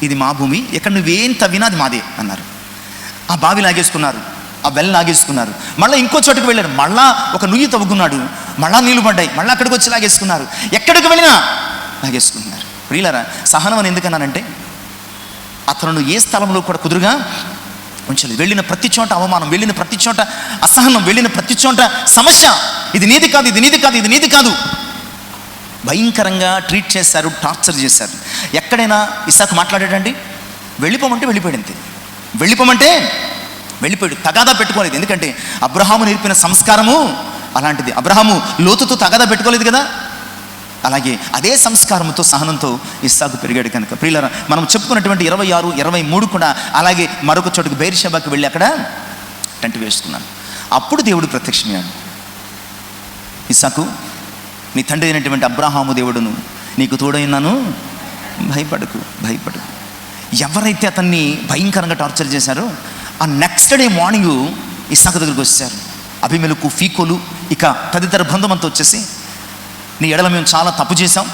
ఇది మా భూమి, ఇక్కడ నువ్వేం తవ్వినా అది మాదే అన్నారు. ఆ బావి లాగేసుకున్నారు, ఆ వెల్ లాగేసుకున్నారు. మళ్ళీ ఇంకో చోటుకు వెళ్ళారు, మళ్ళా ఒక నుయ్యి తవ్వుకున్నాడు, మళ్ళా నీళ్లు పడ్డాయి, మళ్ళీ అక్కడికి వచ్చి లాగేసుకున్నారు. ఎక్కడికి వెళ్ళినా లాగేసుకున్నారు. ప్రియులారా, సహనం అని ఎందుకన్నానంటే అతను ఏ స్థలంలో కూడా కుదురుగా ఉంచలేదు. వెళ్ళిన ప్రతి చోట అవమానం, వెళ్ళిన ప్రతి చోట అసహనం, వెళ్ళిన ప్రతి చోట సమస్య. ఇది నీది కాదు, ఇది నీది కాదు, ఇది నీది కాదు. భయంకరంగా ట్రీట్ చేశారు, టార్చర్ చేశారు. ఎక్కడైనా ఇస్సాకు మాట్లాడాడండి, వెళ్ళిపోమంటే వెళ్ళిపోయాడు, అంతే. వెళ్ళిపోమంటే వెళ్ళిపోయాడు, తగాదా పెట్టుకోలేదు. ఎందుకంటే అబ్రహాము నేర్పిన సంస్కారము అలాంటిది. అబ్రహాము లోతుతో తగాదా పెట్టుకోలేదు కదా, అలాగే అదే సంస్కారంతో సహనంతో ఇస్సాకు పెరిగాడు కనుక ప్రియులారా, మనం చెప్పుకున్నటువంటి 26, 23 కూడా అలాగే మరొక చోటుకు బెయిర్షెబాకి వెళ్ళి అక్కడ టెంట్ వేసుకున్నాను. అప్పుడు దేవుడు ప్రత్యక్షమయ్యాడు. ఇస్సాకు, నీ తండ్రి అయినటువంటి అబ్రహాము దేవుడును నీకు తోడైనాను, భయపడకు. ఎవరైతే అతన్ని భయంకరంగా టార్చర్ చేశారో ఆ నెక్స్ట్ డే మార్నింగ్ ఇస్సాకు దగ్గరికి వచ్చారు. అబీమెలెకు, ఫీకోలు, ఇక తదితర బృందం అంతా వచ్చేసి, నీ ఎడల మేము చాలా తప్పు చేశాం,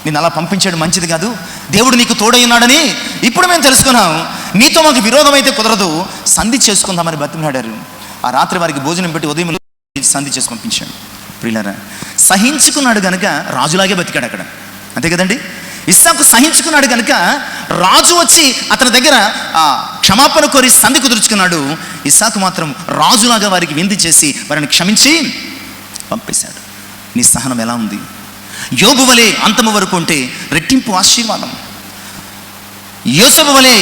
నేను అలా పంపించాడు మంచిది కాదు, దేవుడు నీకు తోడై ఉన్నాడని ఇప్పుడు మేము తెలుసుకున్నాం, నీతో మాకు విరోధం అయితే కుదరదు, సంధి చేసుకుందామని బతిమలాడారు. ఆ రాత్రి వారికి భోజనం పెట్టి ఉదయం సంధి చేసి పంపించాడు. ప్రియులారా, సహించుకున్నాడు కనుక రాజులాగే బతికాడు అక్కడ, అంతే కదండి. ఇస్సాకు సహించుకున్నాడు కనుక రాజు వచ్చి అతని దగ్గర క్షమాపణ కోరి సంధి కుదుర్చుకున్నాడు. ఇస్సాకు మాత్రం రాజులాగా వారికి విందు చేసి వారిని క్షమించి పంపేశాడు. నీ సహనం ఎలా ఉంది? యోబు వలె అంతము వరకు ఉంటే రెట్టింపు ఆశీర్వాదం. యోసేపు వలె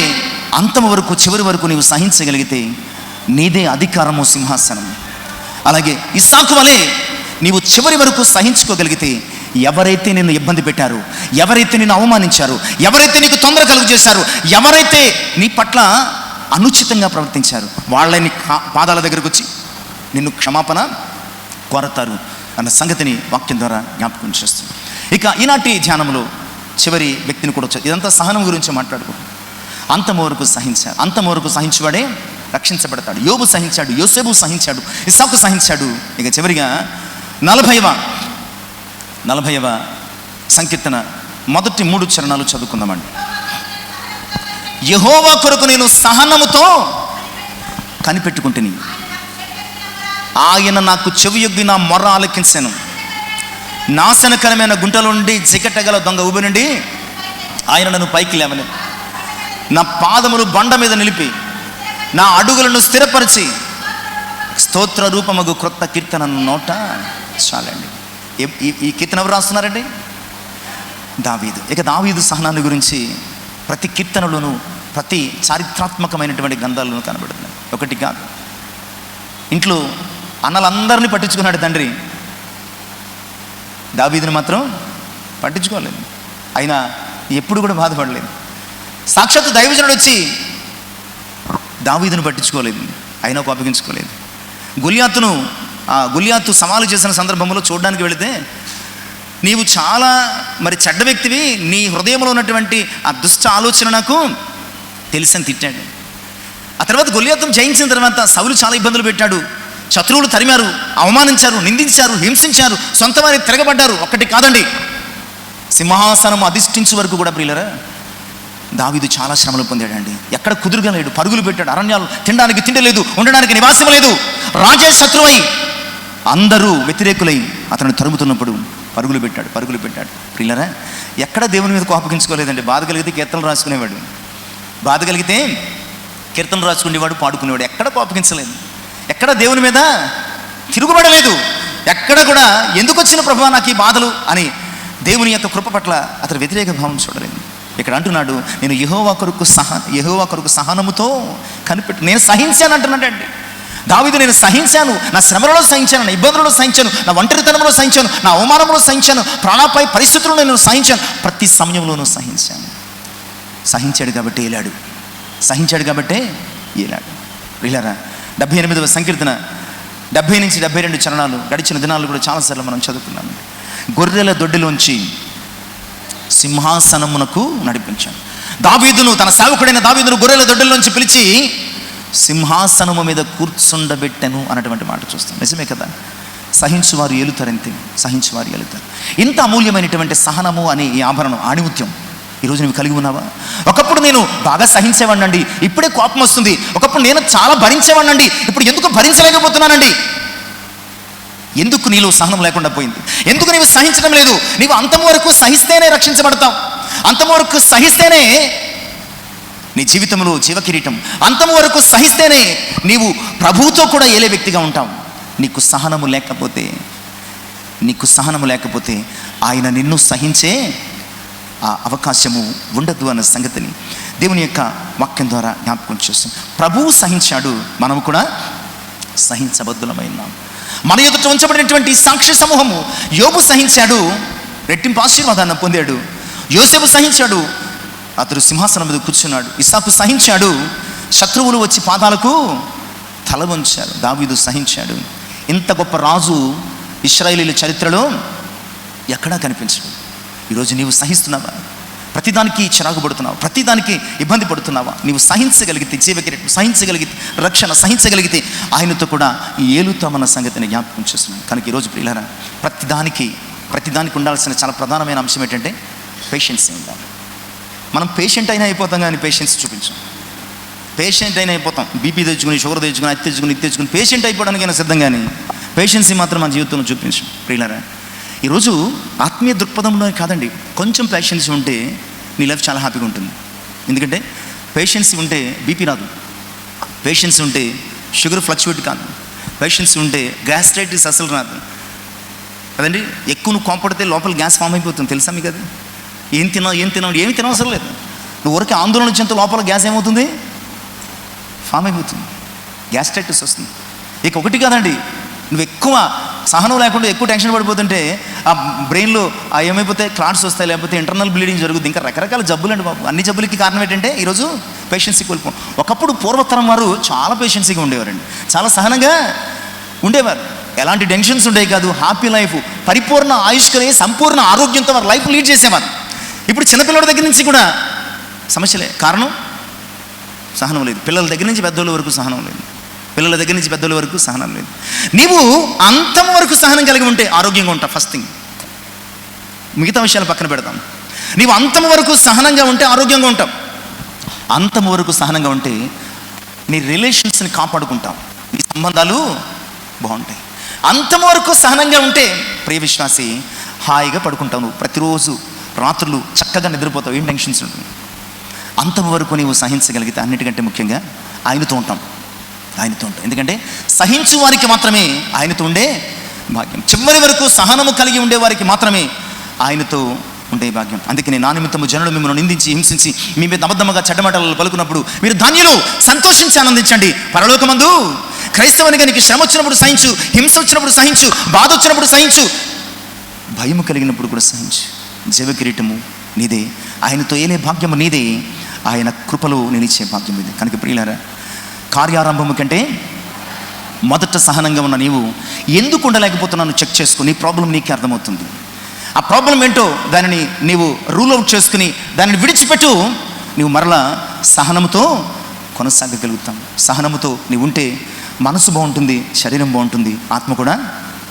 అంతము వరకు, చివరి వరకు నీవు సహించగలిగితే నీదే అధికారము, సింహాసనం. అలాగే ఇస్సాకు వలె నీవు చివరి వరకు సహించుకోగలిగితే ఎవరైతే నిన్ను ఇబ్బంది పెట్టారు, ఎవరైతే నిన్ను అవమానించారు, ఎవరైతే నీకు తొందర కలుగు చేశారు, ఎవరైతే నీ పట్ల అనుచితంగా ప్రవర్తించారు, వాళ్ళని పాదాల దగ్గరకు వచ్చి నిన్ను క్షమాపణ కోరతారు అన్న సంగతిని వాక్యం ద్వారా జ్ఞాపకం చేస్తుంది. ఇక ఈనాటి ధ్యానంలో చివరి వ్యక్తిని కూడా వచ్చారు. ఇదంతా సహనం గురించి మాట్లాడుకో. అంతము వరకు సహించువాడే రక్షించబడతాడు. యోబు సహించాడు, యోసేపు సహించాడు, ఇస్సాకు సహించాడు. ఇక చివరిగా 40వ సంకీర్తన మొదటి 3 చరణాలు చదువుకుందామండి. యెహోవా కొరకు నేను సహనముతో కనిపెట్టుకుంటుని, ఆయన నాకు చెవియొగ్గి నా మొర్ర ఆలకించెను. నాశనకరమైన గుంటల నుండి, చికటగల దొంగ ఊబి నుండి ఆయన నన్ను పైకి లేవని, నా పాదములు బండ మీద నిలిపి నా అడుగులను స్థిరపరిచి స్తోత్ర రూపమగు క్రొత్త కీర్తన నోట చాలండి. ఈ కీర్తన ఎవరు రాస్తున్నారండి? దావీదు. ఇక దావీదు సహనాన్ని గురించి ప్రతి కీర్తనలోనూ, ప్రతి చారిత్రాత్మకమైనటువంటి గ్రంథాలను కనబడుతున్నాయి. ఒకటి కాదు. ఇంట్లో అన్నలందరినీ పట్టించుకున్నాడు తండ్రి, దావీదుని మాత్రం పట్టించుకోలేదు. అయినా ఎప్పుడు కూడా బాధపడలేదు. సాక్షాత్తు దైవజనుడు వచ్చి దావీదును పట్టించుకోలేదు, అయినా కోపగించుకోలేదు. గులియాతు సవాలు చేసిన సందర్భంలో చూడడానికి వెళితే, నీవు చాలా చెడ్డ వ్యక్తివి, నీ హృదయంలో ఉన్నటువంటి ఆ దుష్ట ఆలోచన నాకు తెలిసని తిట్టాడు. ఆ తర్వాత గొలియాతును జయించిన తర్వాత సౌలు చాలా ఇబ్బందులు పెట్టాడు. శత్రువులు తరిమారు, అవమానించారు, నిందించారు, హింసించారు, సొంత వారికి తిరగబడ్డారు. ఒక్కటి కాదండి, సింహాసనం అధిష్ఠించే వరకు కూడా ప్రియులరా దావీదు చాలా శ్రమలు పొందాడండి. ఎక్కడ కుదురుగా లేడు, పరుగులు పెట్టాడు. అరణ్యాలు తినడానికి తిండి లేదు, ఉండడానికి నివాసం లేదు. రాజే శత్రువై అందరూ వ్యతిరేకులై అతను తరుముతున్నప్పుడు పరుగులు పెట్టాడు. ప్రియులరా, ఎక్కడ దేవుని మీద కోపగించుకోలేదండి. బాధ కలిగితే కీర్తనలు రాసుకునేవాడు, బాధ కలిగితే కీర్తనలు రాసుకునేవాడు, పాడుకునేవాడు. ఎక్కడ కోపగించలేదు, ఎక్కడ దేవుని మీద తిరుగుబడలేదు. ఎక్కడ కూడా ఎందుకు వచ్చిన ప్రభువా నాకు ఈ బాధలు అని దేవుని యొక్క కృప పట్ల అతను వ్యతిరేక భావం చూడలేదు. ఇక్కడ అంటున్నాడు, నేను యెహోవా కొరకు సహనముతో కనిపెట్టు, నేను సహించాను అంటున్నాడండి దావీదు. నేను సహించాను, నా శ్రమలలో సహించాను, నా ఇబ్బందులలో సహించాను, నా ఒంటరితనంలో సహించాను, నా అవమానంలో సహించాను, ప్రాణాపాయ పరిస్థితుల్లో నేను సహించాను, ప్రతి సమయంలోనూ సహించాను. సహించాడు కాబట్టి ఏలాడు. వీళ్ళారా 78వ సంకీర్తన 70 నుంచి 72 చరణాలు గడిచిన దినాలు కూడా చాలాసార్లు మనం చదువుకున్నాము. గొర్రెల దొడ్డిలోంచి సింహాసనమునకు నడిపించాను. దావీదును, తన సేవకుడైన దావీదును గొర్రెల దొడ్డిలోంచి పిలిచి సింహాసనము మీద కూర్చుండబెట్టెను అన్నటువంటి మాట చూస్తాం. నిజమే కదా, సహించువారు ఏలుతారు. ఇంత అమూల్యమైనటువంటి సహనము అనే ఈ ఆభరణం, ఆణిముత్యం ఈరోజు నువ్వు కలిగి ఉన్నావా? ఒకప్పుడు నేను బాగా సహించేవాడినండి, ఇప్పుడే కోపం వస్తుంది. ఒకప్పుడు నేను చాలా భరించేవాడినండి, ఇప్పుడు ఎందుకు భరించలేకపోతున్నానండి? ఎందుకు నీలో సహనం లేకుండా పోయింది? ఎందుకు నీవు సహించడం లేదు? నీవు అంతం వరకు సహిస్తేనే రక్షించబడతావు. అంతం వరకు సహిస్తేనే నీ జీవితంలో జీవకిరీటం, అంతం వరకు సహిస్తేనే నీవు ప్రభువుతో కూడా ఏలే వ్యక్తిగా ఉంటావు. నీకు సహనము లేకపోతే ఆయన నిన్ను సహించే ఆ అవకాశము ఉండదు అన్న సంగతిని దేవుని యొక్క వాక్యం ద్వారా జ్ఞాపకం చేస్తాం. ప్రభువు సహించాడు, మనము కూడా సహించబద్దులమైనాం. మన ఎదుట ఉంచబడినటువంటి సాక్షి సమూహము, యోబు సహించాడు, రెట్టింపు ఆశీర్వాదాన్ని పొందాడు. యోసేపు సహించాడు, అతడు సింహాసనం మీద కూర్చున్నాడు. ఇస్సాకు సహించాడు, శత్రువులు వచ్చి పాదాలకు తల వంచారు. దావీదు సహించాడు. ఇంత గొప్ప రాజు ఇశ్రాయేలీల చరిత్రలో ఎక్కడా కనిపించడు. ఈరోజు నీవు సహిస్తున్నావా? ప్రతిదానికి చిరాకు పడుతున్నావా? ప్రతిదానికి ఇబ్బంది పడుతున్నావా? నీవు సహించగలిగితే జీవకిరీటం, సహించగలిగితే రక్షణ, సహించగలిగితే ఆయనతో కూడా ఏలుతామన్న సంగతిని జ్ఞాపకం చేస్తున్నాను. కనుక ఈరోజు ప్రియులారా, ప్రతిదానికి ఉండాల్సిన చాలా ప్రధానమైన అంశం ఏంటంటే పేషెన్స్ ఉండాలి. మనం పేషెంట్ అయినా అయిపోతాం కానీ పేషెన్స్ చూపించాం. పేషెంట్ అయినా అయిపోతాం, బీపీ తెచ్చుకుని, షుగర్ తెచ్చుకుని, అది తెచ్చుకుని, ఇది తెచ్చుకుని పేషెంట్ అయిపోవడానికైనా సిద్ధం, కానీ పేషెన్సీ మాత్రం మన జీవితంలో చూపించాం. ప్రియులారా, ఈరోజు ఆత్మీయ దృక్పథంలో కాదండి, కొంచెం పేషెన్సీ ఉంటే నీ లైఫ్ చాలా హ్యాపీగా ఉంటుంది. ఎందుకంటే పేషెన్సీ ఉంటే బీపీ రాదు, పేషెన్సీ ఉంటే షుగర్ ఫ్లక్చువేట్ కాదు, పేషెన్సీ ఉంటే గ్యాస్ట్రైటిస్ అసలు రాదు కదండి. ఎక్కువ నువ్వు కోపడితే లోపల గ్యాస్ ఫామ్ అయిపోతుంది, తెలుసా మీకు? అది ఏమి తినవసరం లేదు. నువ్వు ఊరికి ఆందోళన వచ్చేంత లోపల గ్యాస్ ఏమవుతుంది? ఫామ్ అయిపోతుంది, గ్యాస్ట్రైటిస్ వస్తుంది. ఇక ఒకటి కాదండి, నువ్వు ఎక్కువ సహనం లేకుండా ఎక్కువ టెన్షన్ పడిపోతుంటే ఆ బ్రెయిన్లో ఏమైపోతే క్లాట్స్ వస్తాయి, లేకపోతే ఇంటర్నల్ బ్లీడింగ్ జరుగుతుంది, ఇంకా రకరకాల జబ్బులు అండి బాబు. అన్ని జబ్బులకి కారణం ఏంటంటే ఈరోజు పేషెన్సీ కోల్పోం. ఒకప్పుడు పూర్వతరం వారు చాలా పేషెన్సీగా ఉండేవారండి, చాలా సహనంగా ఉండేవారు. ఎలాంటి టెన్షన్స్ ఉండేవి కాదు, హ్యాపీ లైఫ్, పరిపూర్ణ ఆయుష్కరే, సంపూర్ణ ఆరోగ్యంతో వారు లైఫ్ లీడ్ చేసేవారు. ఇప్పుడు చిన్నపిల్లల దగ్గర నుంచి కూడా సమస్యలే. కారణం సహనం లేదు. పిల్లల దగ్గర నుంచి పెద్దోళ్ళ వరకు సహనం లేదు, పిల్లల దగ్గర నుంచి పెద్దోళ్ళ వరకు సహనం లేదు. నీవు అంతం వరకు సహనం కలిగి ఉంటే ఆరోగ్యంగా ఉంటావు. ఫస్ట్ థింగ్, మిగతా విషయాలు పక్కన పెడతాం. నీవు అంతం వరకు సహనంగా ఉంటే ఆరోగ్యంగా ఉంటావు. అంతం వరకు సహనంగా ఉంటే నీ రిలేషన్స్ని కాపాడుకుంటావు, నీ సంబంధాలు బాగుంటాయి. అంతం వరకు సహనంగా ఉంటే ప్రియ విశ్వాసి హాయిగా పడుకుంటావు. నువ్వు ప్రతిరోజు రాత్రులు చక్కగా నిద్రపోతావు, ఏం టెన్షన్స్ ఉంటుంది. అంతవరకు నీవు సహించగలిగితే అన్నిటికంటే ముఖ్యంగా ఆయనతో ఉంటాం. ఎందుకంటే సహించు వారికి మాత్రమే ఆయనతో ఉండే భాగ్యం. చివరి వరకు సహనము కలిగి ఉండే వారికి మాత్రమే ఆయనతో ఉండే భాగ్యం. అందుకని నా నిమిత్తము జనులు మిమ్మల్ని నిందించి, హింసించి, మీ మీద అబద్ధముగా చెడ్డమాటలు పలుకున్నప్పుడు మీరు ధన్యులు, సంతోషించి ఆనందించండి. పరలోకమందు క్రైస్తవునిగా నీకు శ్రమ వచ్చినప్పుడు సహించు, హింస వచ్చినప్పుడు సహించు, బాధ వచ్చినప్పుడు సహించు, భయము కలిగినప్పుడు కూడా సహించు. జీవకిరీటము నీదే, ఆయనతో ఏలే భాగ్యము నీదే, ఆయన కృపలో నిలిచే భాగ్యం ఇది. కనుక ప్రియులారా, కార్యారంభము కంటే మొదట సహనంగా ఉన్న నీవు ఎందుకు ఉండలేకపోతున్నాను చెక్ చేసుకో. నీ ప్రాబ్లం నీకే అర్థమవుతుంది. ఆ ప్రాబ్లం ఏంటో దానిని నీవు రూల్ అవుట్ చేసుకుని దానిని విడిచిపెట్టు. నీవు మరలా సహనముతో కొనసాగగలుగుతాం. సహనముతో నీవు ఉంటే మనసు బాగుంటుంది, శరీరం బాగుంటుంది, ఆత్మ కూడా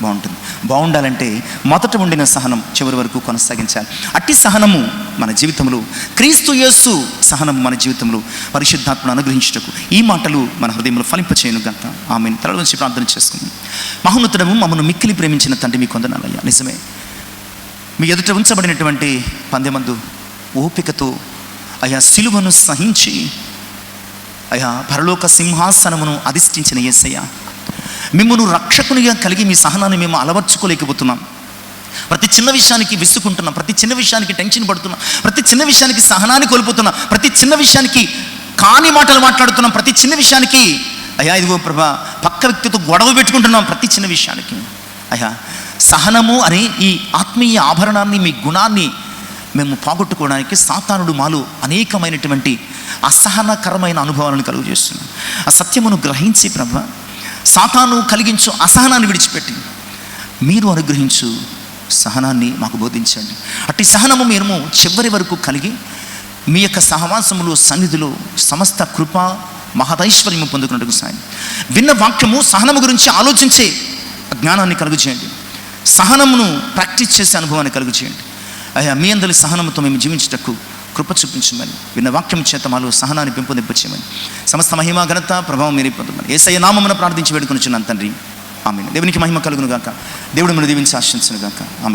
బాగుంటుంది. బాగుండాలంటే మొదట ఉండిన సహనం చివరి వరకు కొనసాగించాలి. అట్టి సహనము మన జీవితంలో, క్రీస్తు యేసు సహనము మన జీవితంలో పరిశుద్ధాత్మను అనుగ్రహించుటకు ఈ మాటలు మన హృదయంలో ఫలింపచేయను గాక. ఆమేన్. తల నుంచి ప్రార్థన చేసుకుందాం. మహోన్నతుడము, మమ్మల్ని మిక్కిలి ప్రేమించిన తండ్రి, మీకు వందనాలయ్యా. నిజమే, మీ ఎదుట ఉంచబడినటువంటి పందెమందు ఓపికతో అయా సిలువను సహించి అయా పరలోక సింహాసనమును అధిష్ఠించిన యేసయ్య, మిమ్మల్ని రక్షకునిగా కలిగి మీ సహనాన్ని మేము అలవర్చుకోలేకపోతున్నాం. ప్రతి చిన్న విషయానికి విసుకుంటున్నాం, ప్రతి చిన్న విషయానికి టెన్షన్ పడుతున్నాం, ప్రతి చిన్న విషయానికి సహనాన్ని కోల్పోతున్నాం, ప్రతి చిన్న విషయానికి కాని మాటలు మాట్లాడుతున్నాం, ప్రతి చిన్న విషయానికి అయ్యా ఇదిగో ప్రభా పక్క వ్యక్తితో గొడవ పెట్టుకుంటున్నాం. ప్రతి చిన్న విషయానికి అయ్యా సహనము అనే ఈ ఆత్మీయ ఆభరణాన్ని, మీ గుణాన్ని మేము పోగొట్టుకోవడానికి సాతానుడు మాలో అనేకమైనటువంటి అసహనకరమైన అనుభవాలను కలుగు చేస్తున్నాం. ఆ సత్యమును గ్రహించి ప్రభా, సాతాను కలిగించు అసహనాన్ని విడిచిపెట్టి మీరు అనుగ్రహించు సహనాన్ని మాకు బోధించండి. అట్టి సహనము మేము చివరి వరకు కలిగి మీ యొక్క సహవాసములు, సన్నిధిలో సమస్త కృప మహదైశ్వర్యము పొందుకున్నట్టుకు సాయం. విన్న వాక్యము సహనము గురించి ఆలోచించే జ్ఞానాన్ని కలుగు చేయండి. సహనమును ప్రాక్టీస్ చేసే అనుభవాన్ని కలుగు చేయండి. అయ్యా మీ అందరి సహనముతో మేము జీవించుటకు కృప చూపించమని, విన్న వాక్యం చేత మాలో సహనాన్ని పెంపొందింపచేయమని, సమస్త మహిమ ఘనత ప్రభావం మీరే పొందమని యేసయ్య నామమున ప్రార్థించి వేడుకొనుచున్నాను తండ్రి. ఆమేన్. దేవునికి మహిమ కలుగును గాక. దేవుడు మిమ్మల్ని దీవించి ఆశీర్వదించును గాక. ఆమేన్.